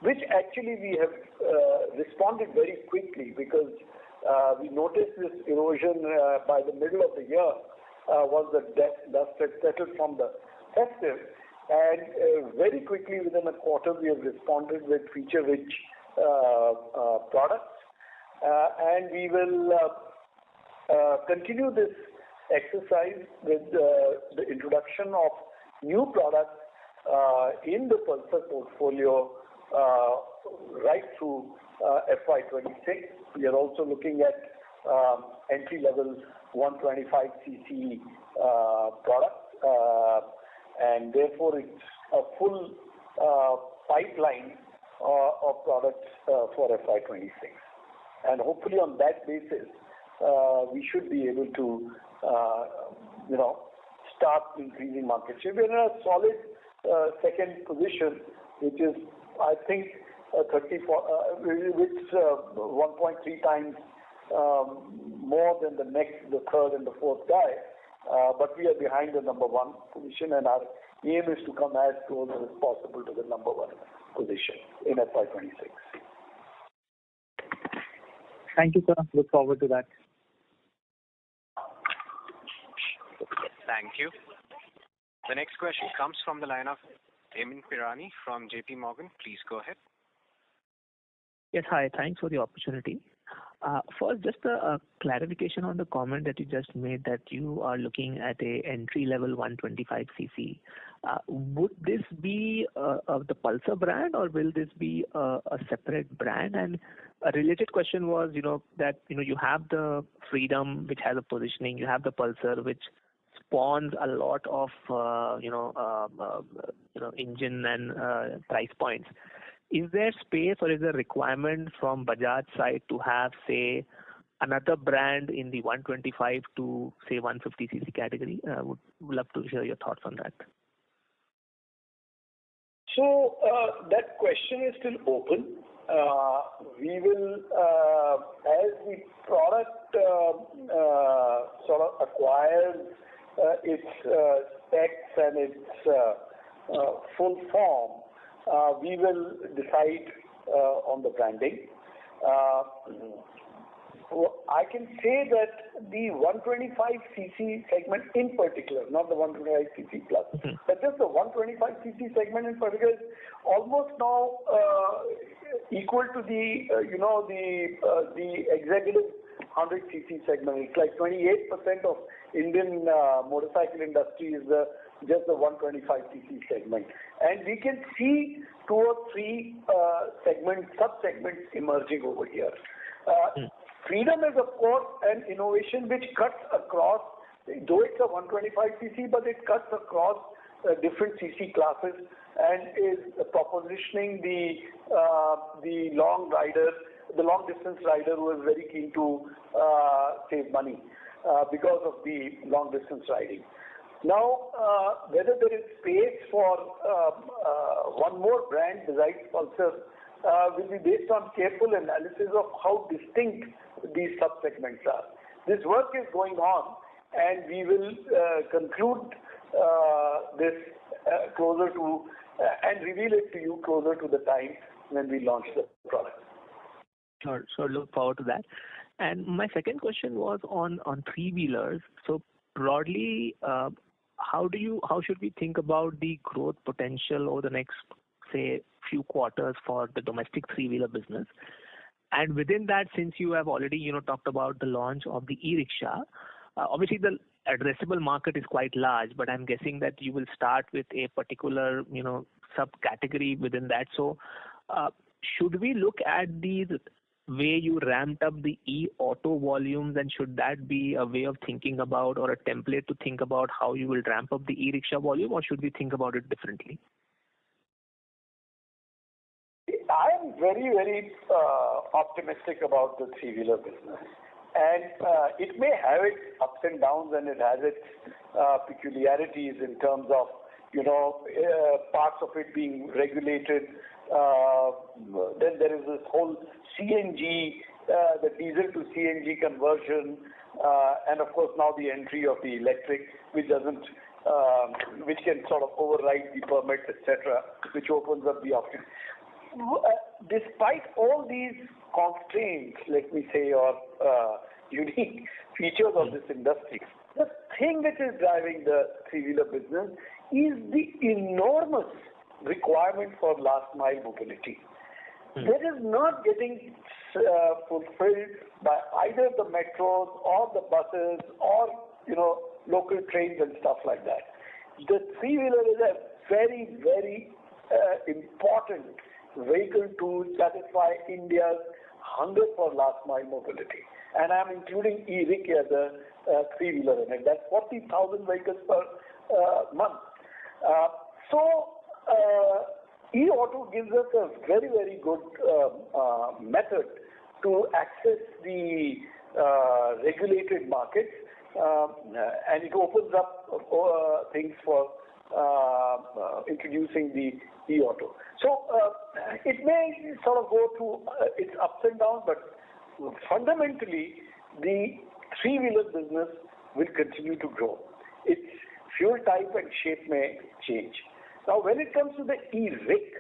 which actually we have responded very quickly, because we noticed this erosion by the middle of the year once the dust had settled from the festive, and very quickly within a quarter we have responded with feature rich products, and we will continue this exercise with the introduction of new products in the Pulsar portfolio right through FY26. We are also looking at entry-level 125cc products, and therefore it's a full pipeline of products for FY26. And hopefully on that basis, we should be able to, start increasing market share. We're in a solid second position, which is, I think, 1.3 times more than the third and the fourth guy. But we are behind the number 1 position, and our aim is to come as close as possible to the number 1 position in FY26. Thank you, sir. Look forward to that. Thank you. The next question comes from the line of Emin Pirani from JP Morgan. Please go ahead. Yes, hi. Thanks for the opportunity. First, just a clarification on the comment that you just made, that you are looking at a entry-level 125cc. Would this be of the Pulsar brand, or will this be a separate brand? And a related question was, that you have the Freedom, which has a positioning. You have the Pulsar, which spawns a lot of engine and price points. Is there space or is there requirement from Bajaj side to have, say, another brand in the 125 to, say, 150cc category? Would love to hear your thoughts on that. So that question is still open. We will, as the product sort of acquires its specs and its full form, we will decide on the branding. I can say that the 125cc segment in particular, not the 125cc plus, but just the 125cc segment in particular, is almost now equal to the executive 100cc segment. It's like 28% of Indian motorcycle industry is just the 125cc segment, and we can see 2 or 3 sub-segments emerging over here. Freedom is, of course, an innovation which cuts across, though it's a 125cc, but it cuts across different cc classes and is propositioning the long rider, the long distance rider who is very keen to save money because of the long distance riding. Now, whether there is space for one more brand besides Pulsar will be based on careful analysis of how distinct these sub-segments are. This work is going on, and we will conclude this closer to and reveal it to you closer to the time when we launch the product. Sure. So look forward to that. And my second question was on three-wheelers. So broadly, how should we think about the growth potential over the next, say, few quarters for the domestic three-wheeler business? And within that, since you have already talked about the launch of the e-rickshaw, obviously the addressable market is quite large, but I'm guessing that you will start with a particular subcategory within that. So should we look at the way you ramped up the e-auto volumes, and should that be a way of thinking about or a template to think about how you will ramp up the e-rickshaw volume, or should we think about it differently? I am very, very optimistic about the three-wheeler business. And it may have its ups and downs, and it has its peculiarities in terms of, parts of it being regulated. Then there is this whole CNG, the diesel to CNG conversion, and of course now the entry of the electric, which can sort of override the permits, etc., which opens up the option. Despite all these constraints, let me say, or unique features of this industry, the thing which is driving the three-wheeler business is the enormous requirement for last mile mobility. That is not getting fulfilled by either the metros or the buses or local trains and stuff like that. The three-wheeler is a very, very important vehicle to satisfy India's hunger for last mile mobility. And I'm including e-rick as a three-wheeler in it. That's 40,000 vehicles per month. E-auto gives us a very, very good method to access the regulated markets, and it opens up things for introducing the e-auto. So it may sort of go through its ups and downs, but fundamentally the three-wheeler business will continue to grow. Its fuel type and shape may change. Now, when it comes to the e-rick,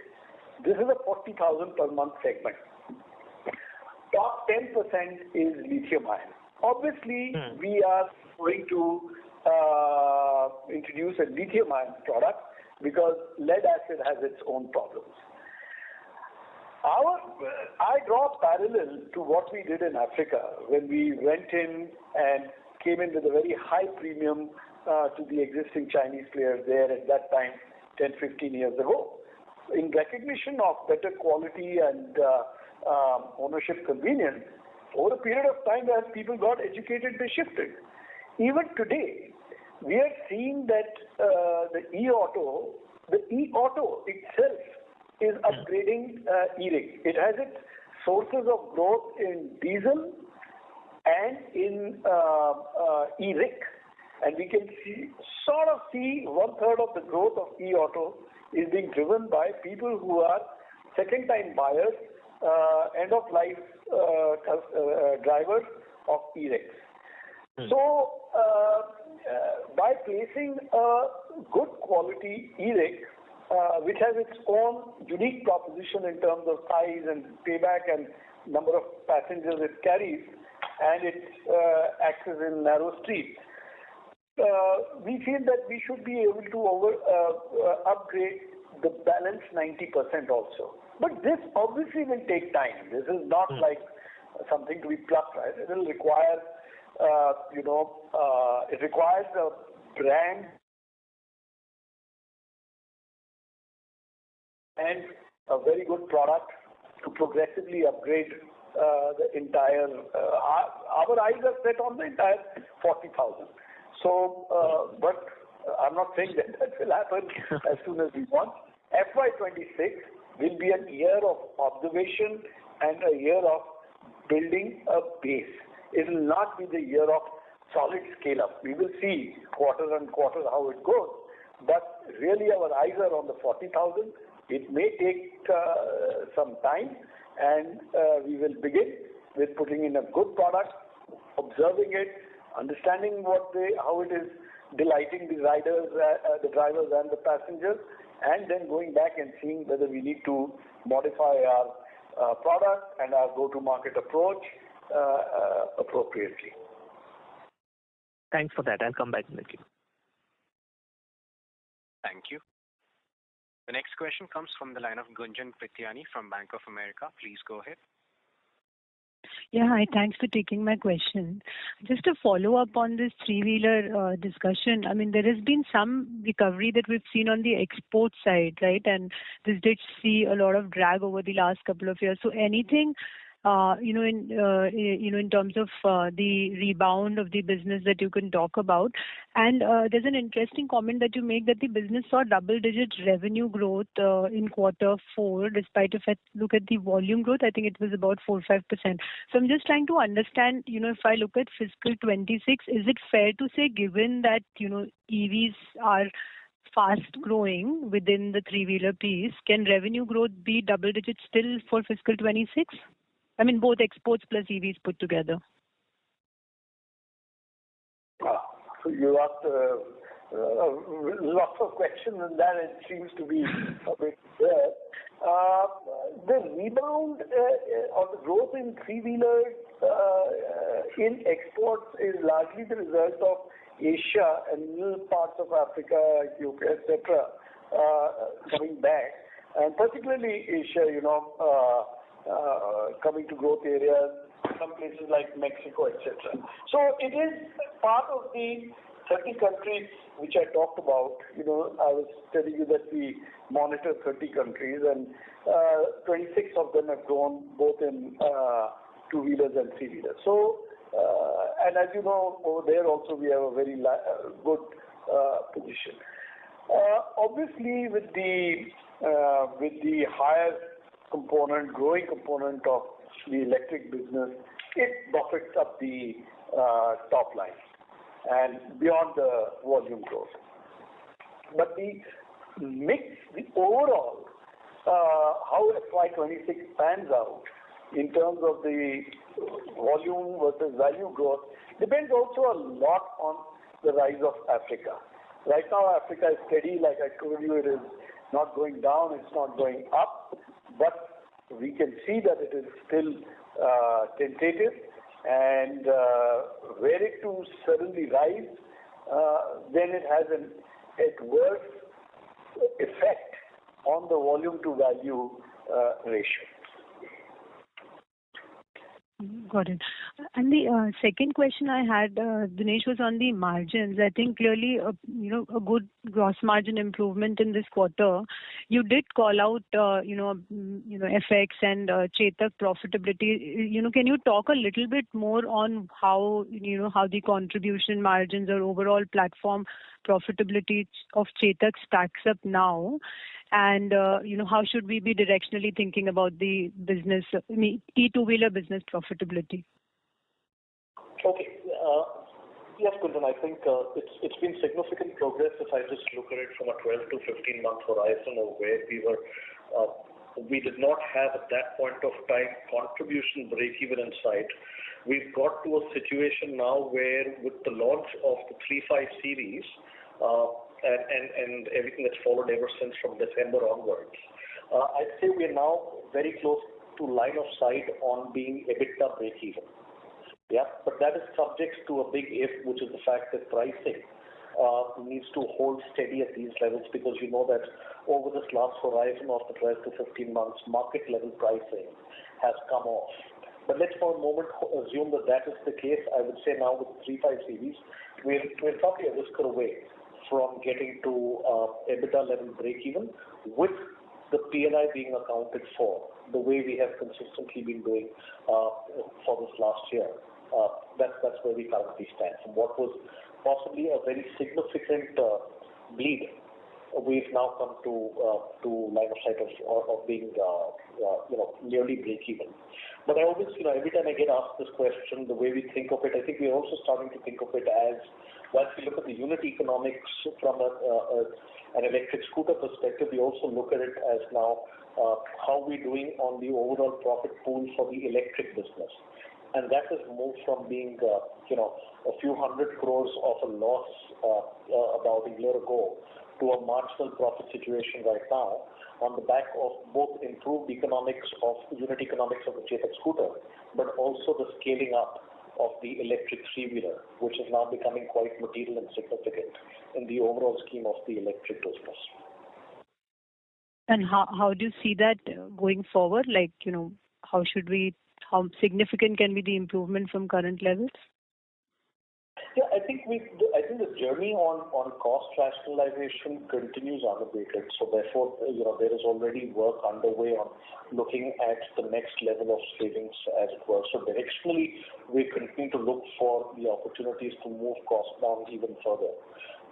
this is a 40,000 per month segment. Top 10% is lithium-ion. Obviously, we are going to introduce a lithium-ion product because lead acid has its own problems. I draw a parallel to what we did in Africa when we went in and came in with a very high premium to the existing Chinese players there at that time, 10, 15 years ago. In recognition of better quality and ownership convenience, over a period of time as people got educated, they shifted. Even today, we are seeing that the e-auto itself is upgrading e-rick. It has its sources of growth in diesel and in e-rick. And we can see 1/3 of the growth of e-auto is being driven by people who are second-time buyers, end-of-life drivers of e-ricks. So, by placing a good quality e-rick, which has its own unique proposition in terms of size and payback and number of passengers it carries, and its access in narrow streets, we feel that we should be able to upgrade the balance 90% also. But this obviously will take time. This is not like something to be plucked, right? It will require, it requires a brand and a very good product to progressively upgrade the entire. Our eyes are set on the entire 40,000. So, but I'm not saying that will happen as soon as we want. FY26 will be a year of observation and a year of building a base. It will not be the year of solid scale up. We will see quarter on quarter how it goes. But really our eyes are on the 40,000 It may take some time, and we will begin with putting in a good product, observing it, understanding how it is delighting the riders, the drivers and the passengers, and then going back and seeing whether we need to modify our product and our go-to-market approach appropriately. Thanks for that. I'll come back in the queue. Thank you. The next question comes from the line of Gunjan Prithyani from Bank of America. Please go ahead. Yeah, hi. Thanks for taking my question. Just to follow up on this three-wheeler discussion, I mean, there has been some recovery that we've seen on the export side, right? And this did see a lot of drag over the last couple of years. So anything, in terms of the rebound of the business that you can talk about. And there's an interesting comment that you make that the business saw double-digit revenue growth in Q4, despite if I look at the volume growth, I think it was about 4-5%. So I'm just trying to understand, if I look at fiscal 26, is it fair to say, given that, EVs are fast growing within the three-wheeler piece, can revenue growth be double digits still for fiscal 26? I mean, both exports plus EVs put together. So you asked lots of questions, and that it seems to be a bit there. The rebound or the growth in three-wheelers in exports is largely the result of Asia and little parts of Africa, Ethiopia, etc., coming back, and particularly Asia, coming to growth areas, some places like Mexico, etc. So it is part of the 30 countries which I talked about. I was telling you that we monitor 30 countries, and 26 of them have grown both in two-wheelers and three-wheelers. So, and as you know, over there also we have a very good position. Obviously, with the higher growing component of the electric business, it buffets up the top line and beyond the volume growth. But the mix, the overall, how FY26 pans out in terms of the volume versus value growth depends also a lot on the rise of Africa. Right now, Africa is steady. Like I told you, it is not going down, it's not going up, but we can see that it is still tentative, and were it to suddenly rise, then it has an adverse effect on the volume to value ratio. Got it. And the second question I had, Dinesh, was on the margins. I think clearly, a good gross margin improvement in this quarter. You did call out, FX and Chetak profitability. Can you talk a little bit more on how the contribution margins or overall platform profitability of Chetak stacks up now? And, how should we be directionally thinking about the business, e-two-wheeler business profitability? Okay. Yes, Kundan, I think it's been significant progress if I just look at it from a 12 to 15 month horizon of where we were. We did not have at that point of time contribution break-even in sight. We've got to a situation now where with the launch of the 35 series, and everything that's followed ever since from December onwards, I'd say we are now very close to line of sight on being EBITDA break-even. Yeah, but that is subject to a big if, which is the fact that pricing needs to hold steady at these levels, because you know that over this last horizon of the 12 to 15 months, market level pricing has come off. But let's for a moment assume that is the case. I would say now with the 35 series, we're probably a whisker away from getting to EBITDA level break-even, with the PLI being accounted for the way we have consistently been doing for this last year. That's where we currently stand. From what was possibly a very significant bleed we've now come to line of sight of being nearly break even. But I always, every time I get asked this question, the way we think of it, I think we're also starting to think of it as, once we look at the unit economics from an electric scooter perspective, we also look at it as now how we're doing on the overall profit pool for the electric business. And that has moved from being, a few hundred crores of a loss about a year ago to a marginal profit situation right now, on the back of both improved unit economics of the Chetak scooter, but also the scaling up of the electric three-wheeler, which is now becoming quite material and significant in the overall scheme of the electric business. And how do you see that going forward? How significant can be the improvement from current levels? Yeah, I think the journey on cost rationalization continues unabated. So therefore, there is already work underway on looking at the next level of savings, as it were. So directionally, we continue to look for the opportunities to move costs down even further.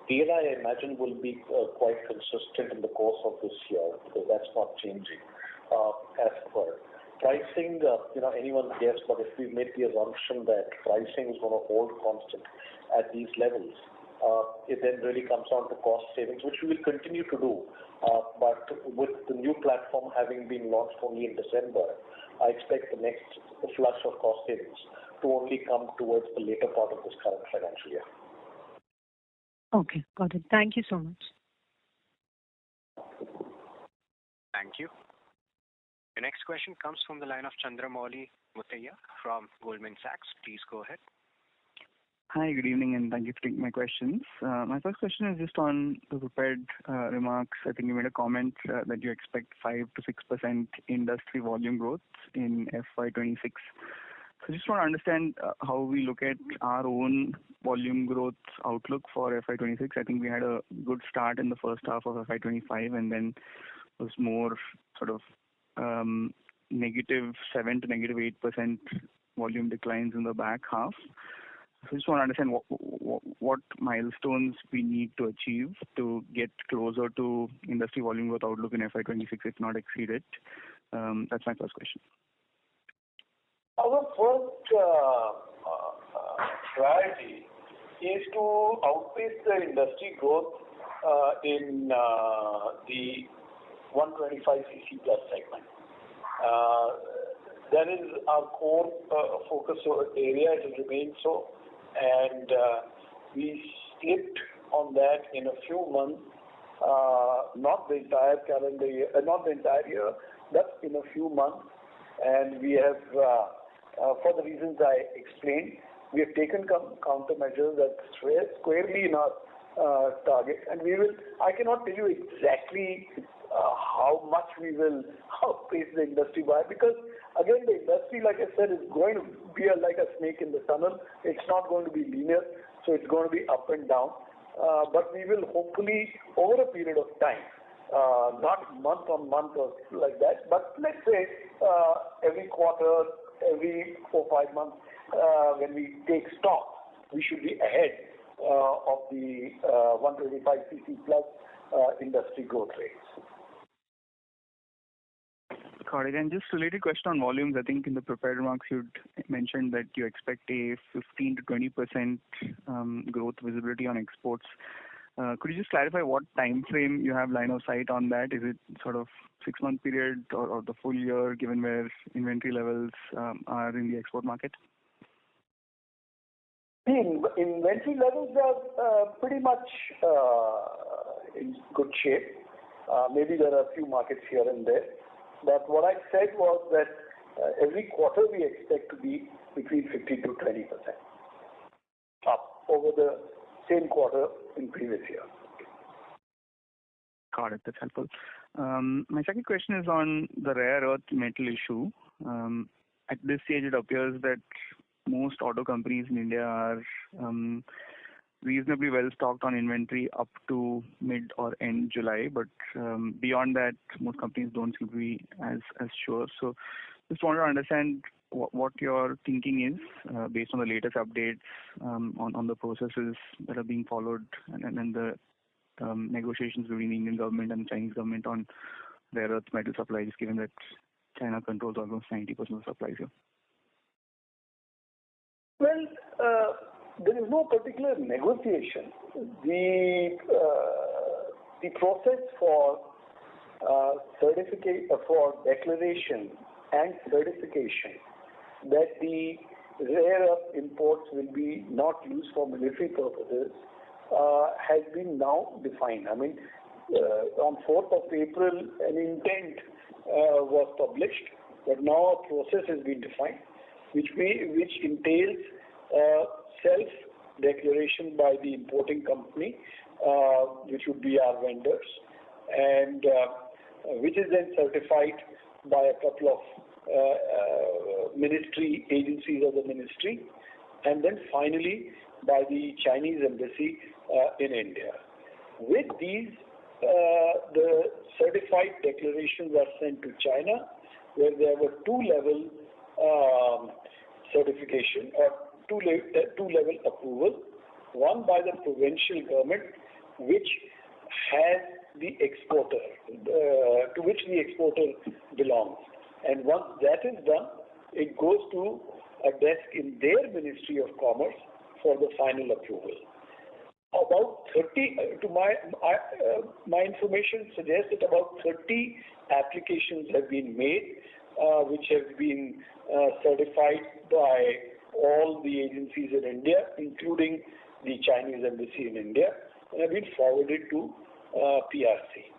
PLI, I imagine, will be quite consistent in the course of this year, because that's not changing as per. Pricing, anyone's guess, but if we make the assumption that pricing is going to hold constant at these levels, it then really comes down to cost savings, which we will continue to do. But with the new platform having been launched only in December, I expect the next flush of cost savings to only come towards the later part of this current financial year. Okay, got it. Thank you so much. Thank you. The next question comes from the line of Chandramouli Muthiah from Goldman Sachs. Please go ahead. Hi, good evening, and thank you for taking my questions. My first question is just on the prepared remarks. I think you made a comment that you expect 5 to 6% industry volume growth in FY26. So I just want to understand how we look at our own volume growth outlook for FY26. I think we had a good start in the first half of FY25, and then was more sort of -7 to -8% volume declines in the back half. So I just want to understand what milestones we need to achieve to get closer to industry volume growth outlook in FY26, if not exceed it. That's my first question. Our first priority is to outpace the industry growth in the 125cc plus segment. That is our core focus area. It will remain so, and we slipped on that in a few months, not the entire calendar year, not the entire year, but in a few months. And we have, for the reasons I explained, we have taken countermeasures that squarely in our target, and we will. I cannot tell you exactly how much we will outpace the industry by, because again, the industry, like I said, is going to be like a snake in the tunnel. It's not going to be linear, so it's going to be up and down. But we will hopefully, over a period of time, not month on month or like that, but let's say every quarter, every 4-5 months, when we take stock, we should be ahead of the 125cc plus industry growth rates. Got it. And just related question on volumes. I think in the prepared remarks you'd mentioned that you expect a 15 to 20% growth visibility on exports. Could you just clarify what time frame you have line of sight on that? Is it sort of 6-month period or the full year, given where inventory levels are in the export market? Inventory levels are pretty much in good shape. Maybe there are a few markets here and there. But what I said was that every quarter we expect to be between 15 to 20% up over the same quarter in previous year. Got it. That's helpful. My second question is on the rare earth metal issue. At this stage, it appears that most auto companies in India are reasonably well stocked on inventory up to mid or end July, but beyond that, most companies don't seem to be as sure. So just want to understand what your thinking is based on the latest updates on the processes that are being followed and the negotiations between the Indian government and the Chinese government on rare earth metal supplies, given that China controls almost 90% of supplies here? Well, there is no particular negotiation. The process for for declaration and certification that the rare earth imports will be not used for military purposes has been now defined. I mean, on 4th of April, an intent was published, but now a process has been defined, which entails self-declaration by the importing company, which would be our vendors, and which is then certified by a couple of ministry agencies of the ministry, and then finally by the Chinese embassy in India. With these, the certified declarations are sent to China, where there were two-level certification or two-level approval, one by the provincial government, which has the exporter, to which the exporter belongs. And once that is done, it goes to a desk in their Ministry of Commerce for the final approval. About 30, my information suggests that about 30 applications have been made, which have been certified by all the agencies in India, including the Chinese embassy in India, and have been forwarded to PRC.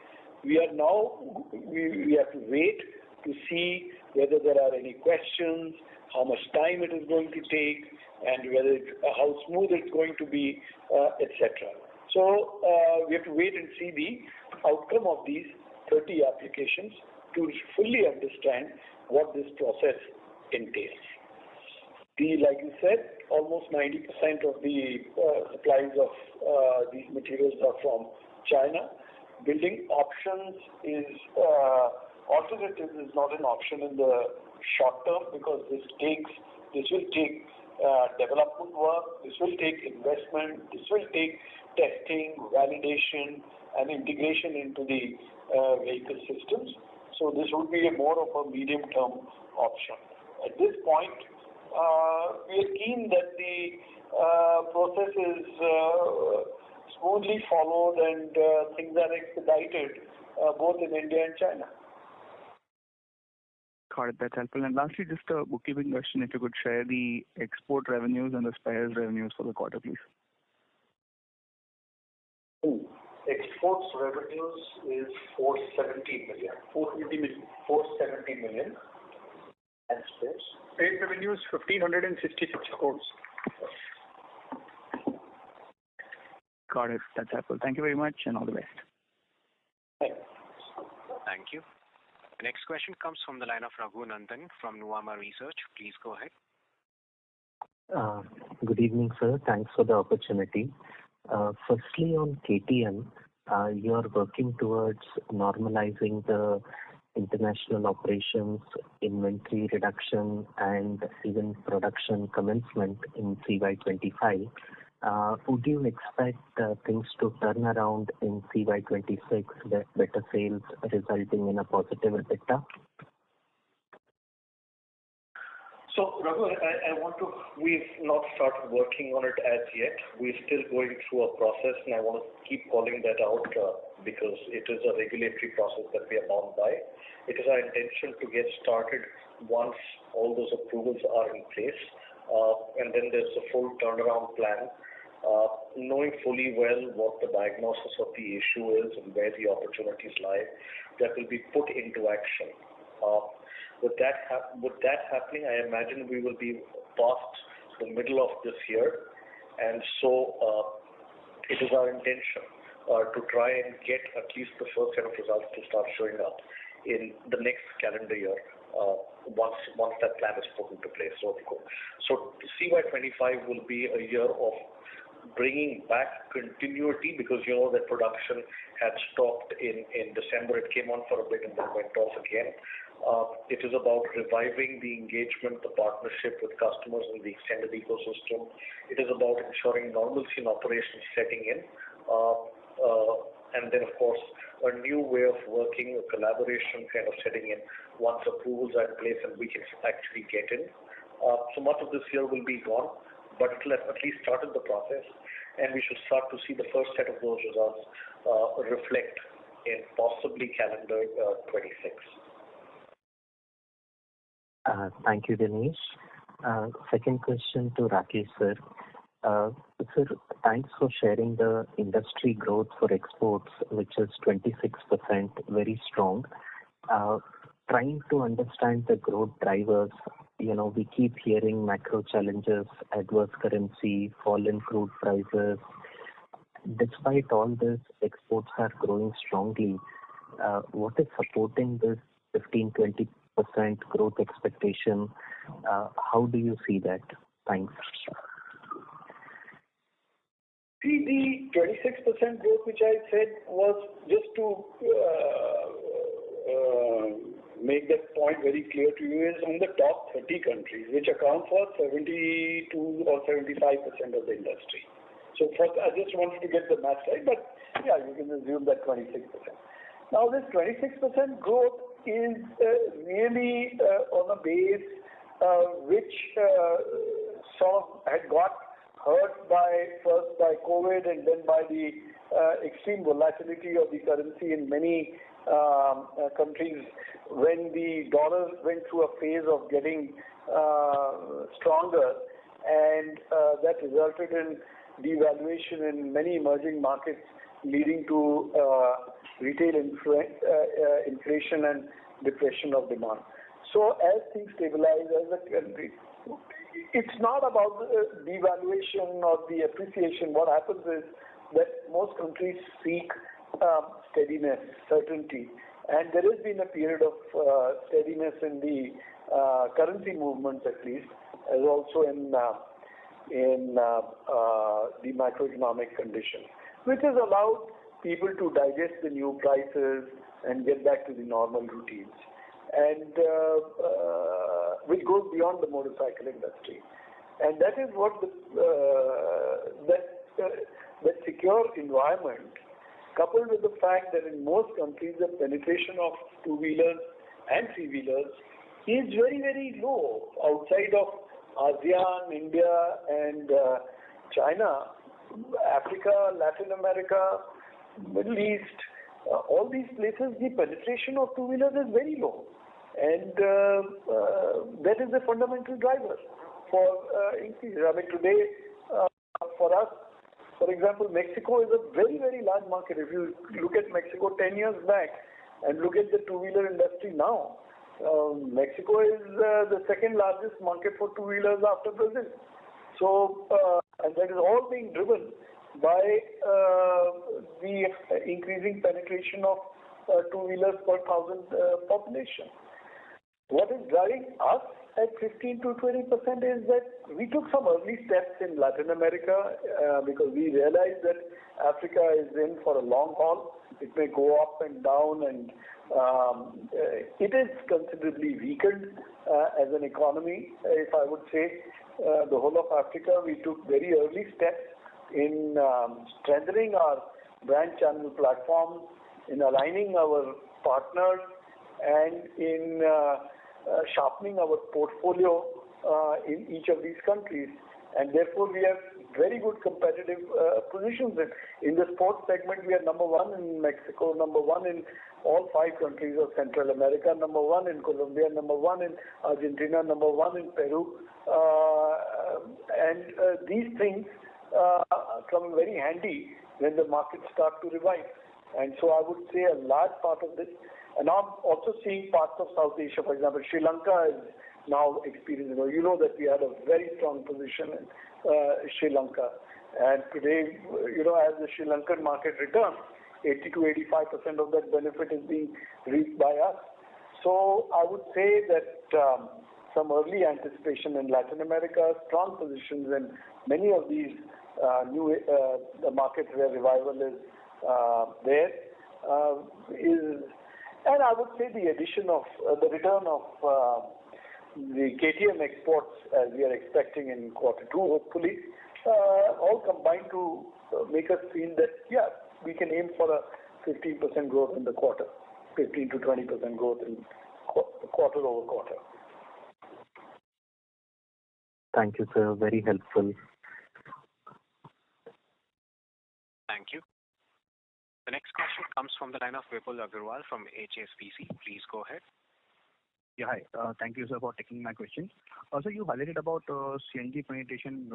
We have to wait to see whether there are any questions, how much time it is going to take, and how smooth it's going to be, etc. So we have to wait and see the outcome of these 30 applications to fully understand what this process entails. Like you said, almost 90% of the supplies of these materials are from China. Building options alternatives is not an option in the short term, because this will take development work, this will take investment, this will take testing, validation, and integration into the vehicle systems. So this would be more of a medium-term option. At this point, we are keen that the process is smoothly followed and things are expedited both in India and China. Got it. That's helpful. And lastly, just a bookkeeping question, if you could share the export revenues and the spares revenues for the quarter, please. Exports revenues is 470 million. 470 million. And spares? Spares revenues 1,566 crores. Got it. That's helpful. Thank you very much, and all the best. Thank you. The next question comes from the line of Raghu Nandan from Nuvama Research. Please go ahead. Good evening, sir. Thanks for the opportunity. Firstly, on KTM, you are working towards normalizing the international operations, inventory reduction, and even production commencement in CY25. Would you expect things to turn around in CY26, better sales resulting in a positive EBITDA? So, Raghu, we've not started working on it as yet. We're still going through a process, and I want to keep calling that out because it is a regulatory process that we are bound by. It is our intention to get started once all those approvals are in place, and then there's a full turnaround plan. Knowing fully well what the diagnosis of the issue is and where the opportunities lie, that will be put into action. With that happening, I imagine we will be past the middle of this year, and so it is our intention to try and get at least the first set of results to start showing up in the next calendar year once that plan is put into place. So CY25 will be a year of bringing back continuity, because you know that production had stopped in December. It came on for a bit and then went off again. It is about reviving the engagement, the partnership with customers in the extended ecosystem. It is about ensuring normalcy in operations setting in. and then of course a new way of working, a collaboration kind of setting in once approvals are in place and we can actually get in. So much of this year will be gone, but it will have at least started the process, and we should start to see the first set of those results reflect in possibly calendar 26. Thank you, Dinesh. Second question to Rakesh sir. Sir, thanks for sharing the industry growth for exports, which is 26%, very strong. Trying to understand the growth drivers, we keep hearing macro challenges, adverse currency, fall in crude prices. Despite all this, exports are growing strongly. What is supporting this 15-20% growth expectation? How do you see that? Thanks. See, the 26% growth which I said was just to make that point very clear to you, is on the top 30 countries, which account for 72 or 75% of the industry. So first, I just wanted to get the math right, but yeah, you can assume that 26%. Now, this 26% growth is really on a base which sort of had got hurt first by COVID and then by the extreme volatility of the currency in many countries when the dollar went through a phase of getting stronger, and that resulted in devaluation in many emerging markets, leading to retail inflation and depression of demand. So as things stabilize as a country, it's not about the devaluation or the appreciation. What happens is that most countries seek steadiness, certainty, and there has been a period of steadiness in the currency movements, at least, as also in the macroeconomic conditions, which has allowed people to digest the new prices and get back to the normal routines, and which goes beyond the motorcycle industry. And that is what that secure environment, coupled with the fact that in most countries the penetration of two-wheelers and three-wheelers is very, very low. Outside of ASEAN, India and China, Africa, Latin America, Middle East, all these places, the penetration of two-wheelers is very low. And that is the fundamental driver for increase. I mean, today, for us, for example, Mexico is a very, very large market. If you look at Mexico 10 years back and look at the two-wheeler industry now, Mexico is the second largest market for two-wheelers after Brazil. So, and that is all being driven by the increasing penetration of two-wheelers per thousand population. What is driving us at 15 to 20% is that we took some early steps in Latin America because we realized that Africa is in for a long haul. It may go up and down, and it is considerably weakened as an economy. If I would say the whole of Africa, we took very early steps in strengthening our brand channel platform, in aligning our partners, and in sharpening our portfolio in each of these countries. And therefore, we have very good competitive positions. In the sports segment, we are number one in Mexico, number one in all 5 countries of Central America, number one in Colombia, number one in Argentina, number one in Peru. And these things come very handy when the markets start to revive. And so I would say a large part of this, and I'm also seeing parts of South Asia, for example, Sri Lanka is now experiencing, you know that we had a very strong position in Sri Lanka. And today, as the Sri Lankan market returns, 80 to 85% of that benefit is being reaped by us. So I would say that some early anticipation in Latin America, strong positions in many of these new markets where revival is there, and I would say the addition of the return of the KTM exports as we are expecting in Q2, hopefully, all combined to make us feel that, we can aim for a 15% growth in the quarter, 15 to 20% growth in quarter over quarter. Thank you, sir. Very helpful. Thank you. The next question comes from the line of Vipul Agrawal from HSBC. Please go ahead. Yeah, hi. Thank you, sir, for taking my question. Also, you highlighted about CNG penetration,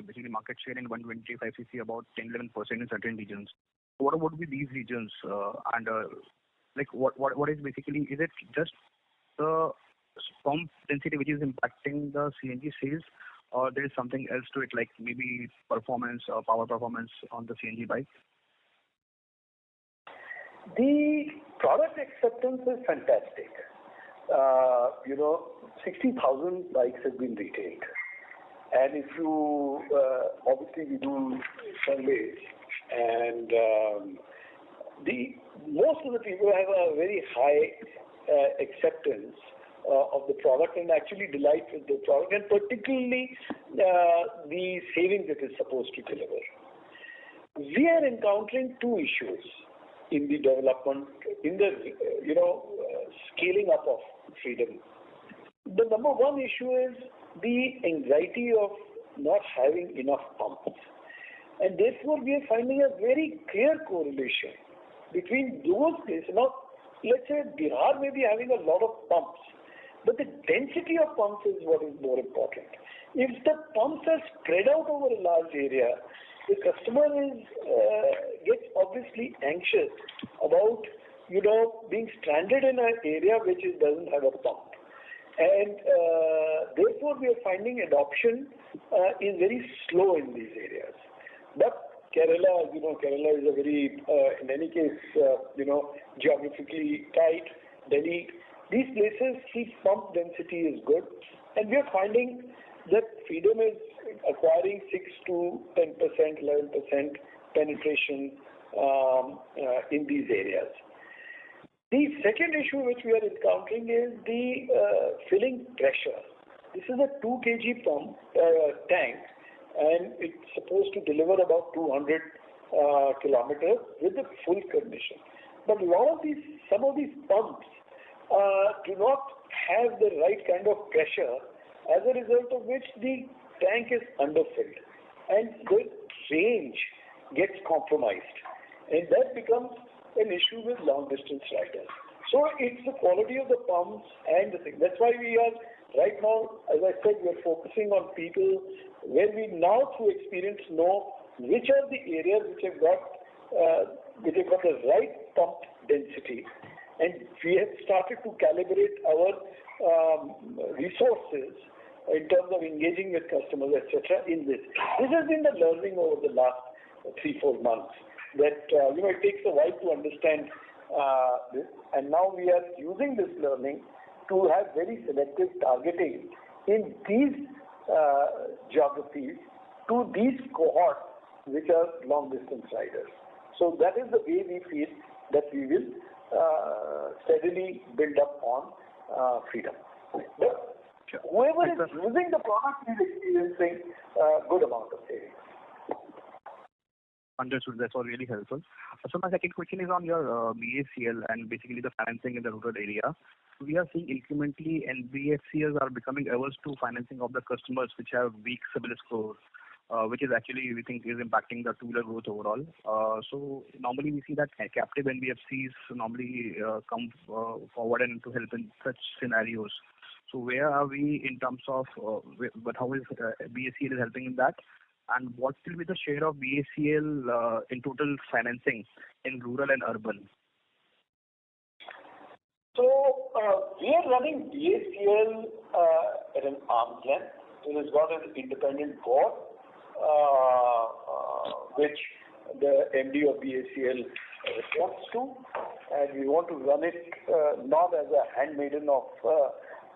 basically market share in 125cc about 10-11% in certain regions. What would be these regions? What is basically, is it just the pump density which is impacting the CNG sales, or there is something else to it, like maybe performance or power performance on the CNG bike? The product acceptance is fantastic. 60,000 bikes have been retailed. And if you, obviously we do surveys, and most of the people have a very high acceptance of the product and actually delight with the product, and particularly the savings it is supposed to deliver. We are encountering two issues in the development, in the scaling up of Freedom. The number one issue is the anxiety of not having enough pumps, and therefore we are finding a very clear correlation between those places. Now, let's say Bihar may be having a lot of pumps, but the density of pumps is what is more important. If the pumps are spread out over a large area, the customer gets obviously anxious about being stranded in an area which doesn't have a pump, and therefore we are finding adoption is very slow in these areas. But Kerala, Kerala is a very, in any case, geographically tight. Delhi, these places, the pump density is good, and we are finding that Freedom is acquiring 6 to 10%, 11% penetration in these areas. The second issue which we are encountering is the filling pressure. This is a 2 kg pump tank, and it's supposed to deliver about 200 kilometers with the full condition. But some of these pumps do not have the right kind of pressure, as a result of which the tank is underfilled and the range gets compromised, and that becomes an issue with long distance riders. So it's the quality of the pumps and the thing. That's why we are right now, as I said, we are focusing on people where we now through experience know which are the areas which have got the right pump density, and we have started to calibrate our resources in terms of engaging with customers, etc. in this. This has been the learning over the last 3-4 months, that it takes a while to understand this, and now we are using this learning to have very selective targeting in these geographies to these cohorts which are long distance riders. So that is the way we feel that we will steadily build up on Freedom. But whoever is using the product is experiencing a good amount of savings. Understood. That's all really helpful. So my second question is on your BACL and basically the financing in the rural area. We are seeing incrementally NBFCs are becoming averse to financing of the customers which have weak CIBIL score, which is actually, we think, is impacting the two-wheeler growth overall. So normally we see that captive NBFCs normally come forward and to help in such scenarios. So where are we in terms of, but how is BACL helping in that? And what will be the share of BACL in total financing in rural and urban? So we are running BACL at an arm's length. It has got an independent board, which the MD of BACL reports to, and we want to run it not as a handmaiden of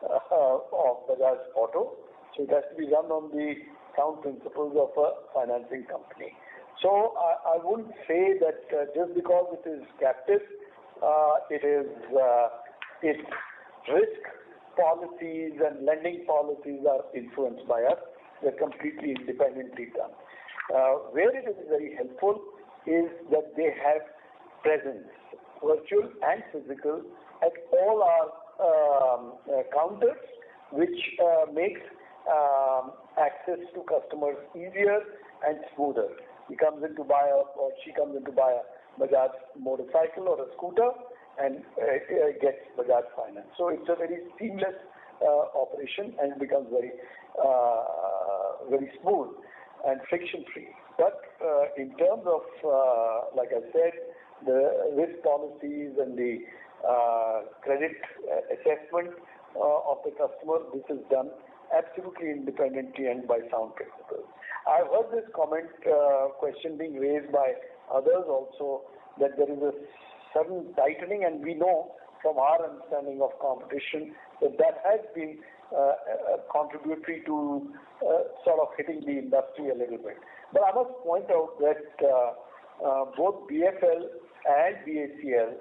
BAJAJ-AUTO. So it has to be run on the sound principles of a financing company. So I wouldn't say that just because it is captive, its risk policies and lending policies are influenced by us. They're completely independently done. Where it is very helpful is that they have presence, virtual and physical, at all our counters, which makes access to customers easier and smoother. He comes in to buy or she comes in to buy a Bajaj motorcycle or a scooter and gets Bajaj finance. So it's a very seamless operation and it becomes very smooth and friction-free. But in terms of, like I said, the risk policies and the credit assessment of the customer, this is done absolutely independently and by sound principles. I've heard this question being raised by others also, that there is a sudden tightening, and we know from our understanding of competition that has been contributory to sort of hitting the industry a little bit. But I must point out that both BFL and BACL,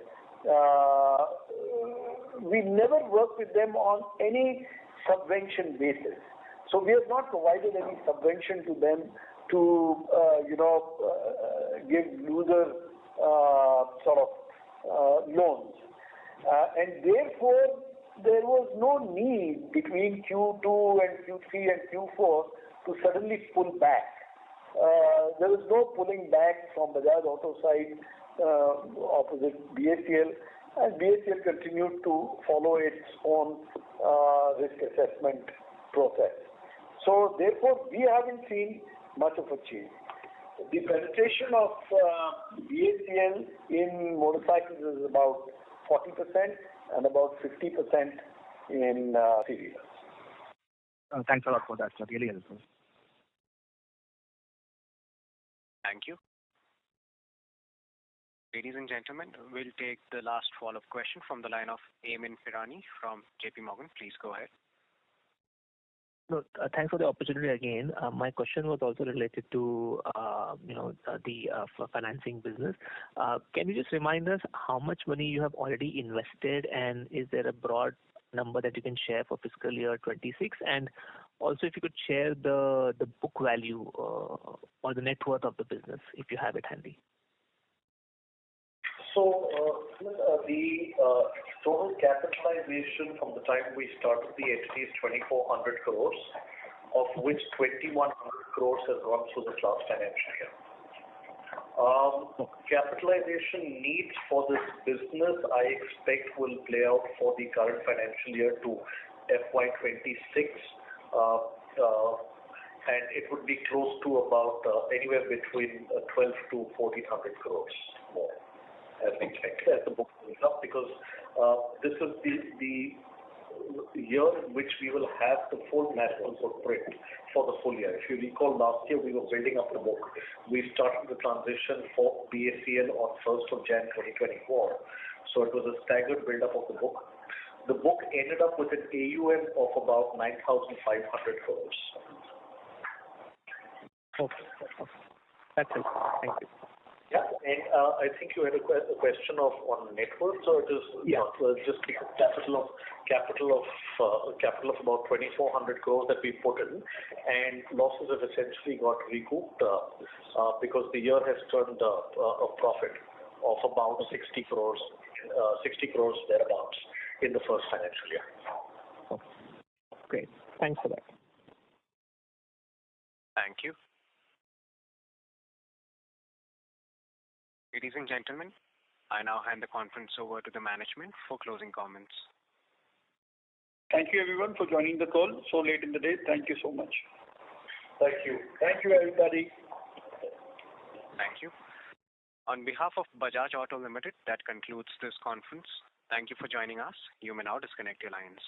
we never work with them on any subvention basis. So we have not provided any subvention to them to, give looser sort of loans. And therefore, there was no need between Q2 and Q3 and Q4 to suddenly pull back. There was no pulling back from Bajaj Auto side opposite BACL, and BACL continued to follow its own risk assessment process. So therefore, we haven't seen much of a change. The penetration of BACL in motorcycles is about 40% and about 50% in three-wheelers. Thanks a lot for that, sir. Really helpful. Thank you. Ladies and gentlemen, we'll take the last follow-up question from the line of Amin Firani from JP Morgan. Please go ahead. No, thanks for the opportunity again. My question was also related to the financing business. Can you just remind us how much money you have already invested, and is there a broad number that you can share for fiscal year 26? And also, if you could share the book value or the net worth of the business, if you have it handy. So the total capitalization from the time we started the entity is 2,400 crores, of which 2,100 crores has gone through this last financial year. Capitalization needs for this business, I expect, will play out for the current financial year to FY26, and it would be close to about anywhere between 12 to 1,400 crores more, as we expect, as the book goes up, because this is the year in which we will have the full national footprint for the full year. If you recall, last year we were building up the book. We started the transition for BACL on 1st of January 2024. So it was a staggered build-up of the book. The book ended up with an AUM of about 9,500 crores. Okay. That's it. Thank you. Yeah, and I think you had a question on net worth, so it is just the capital of about 2,400 crores that we put in, and losses have essentially got recouped because the year has turned a profit of about 60 crores thereabouts in the first financial year. Okay. Great. Thanks for that. Thank you. Ladies and gentlemen, I now hand the conference over to the management for closing comments. Thank you everyone for joining the call so late in the day. Thank you so much. Thank you. Thank you, everybody. Thank you. On behalf of Bajaj Auto Limited, that concludes this conference. Thank you for joining us. You may now disconnect your lines.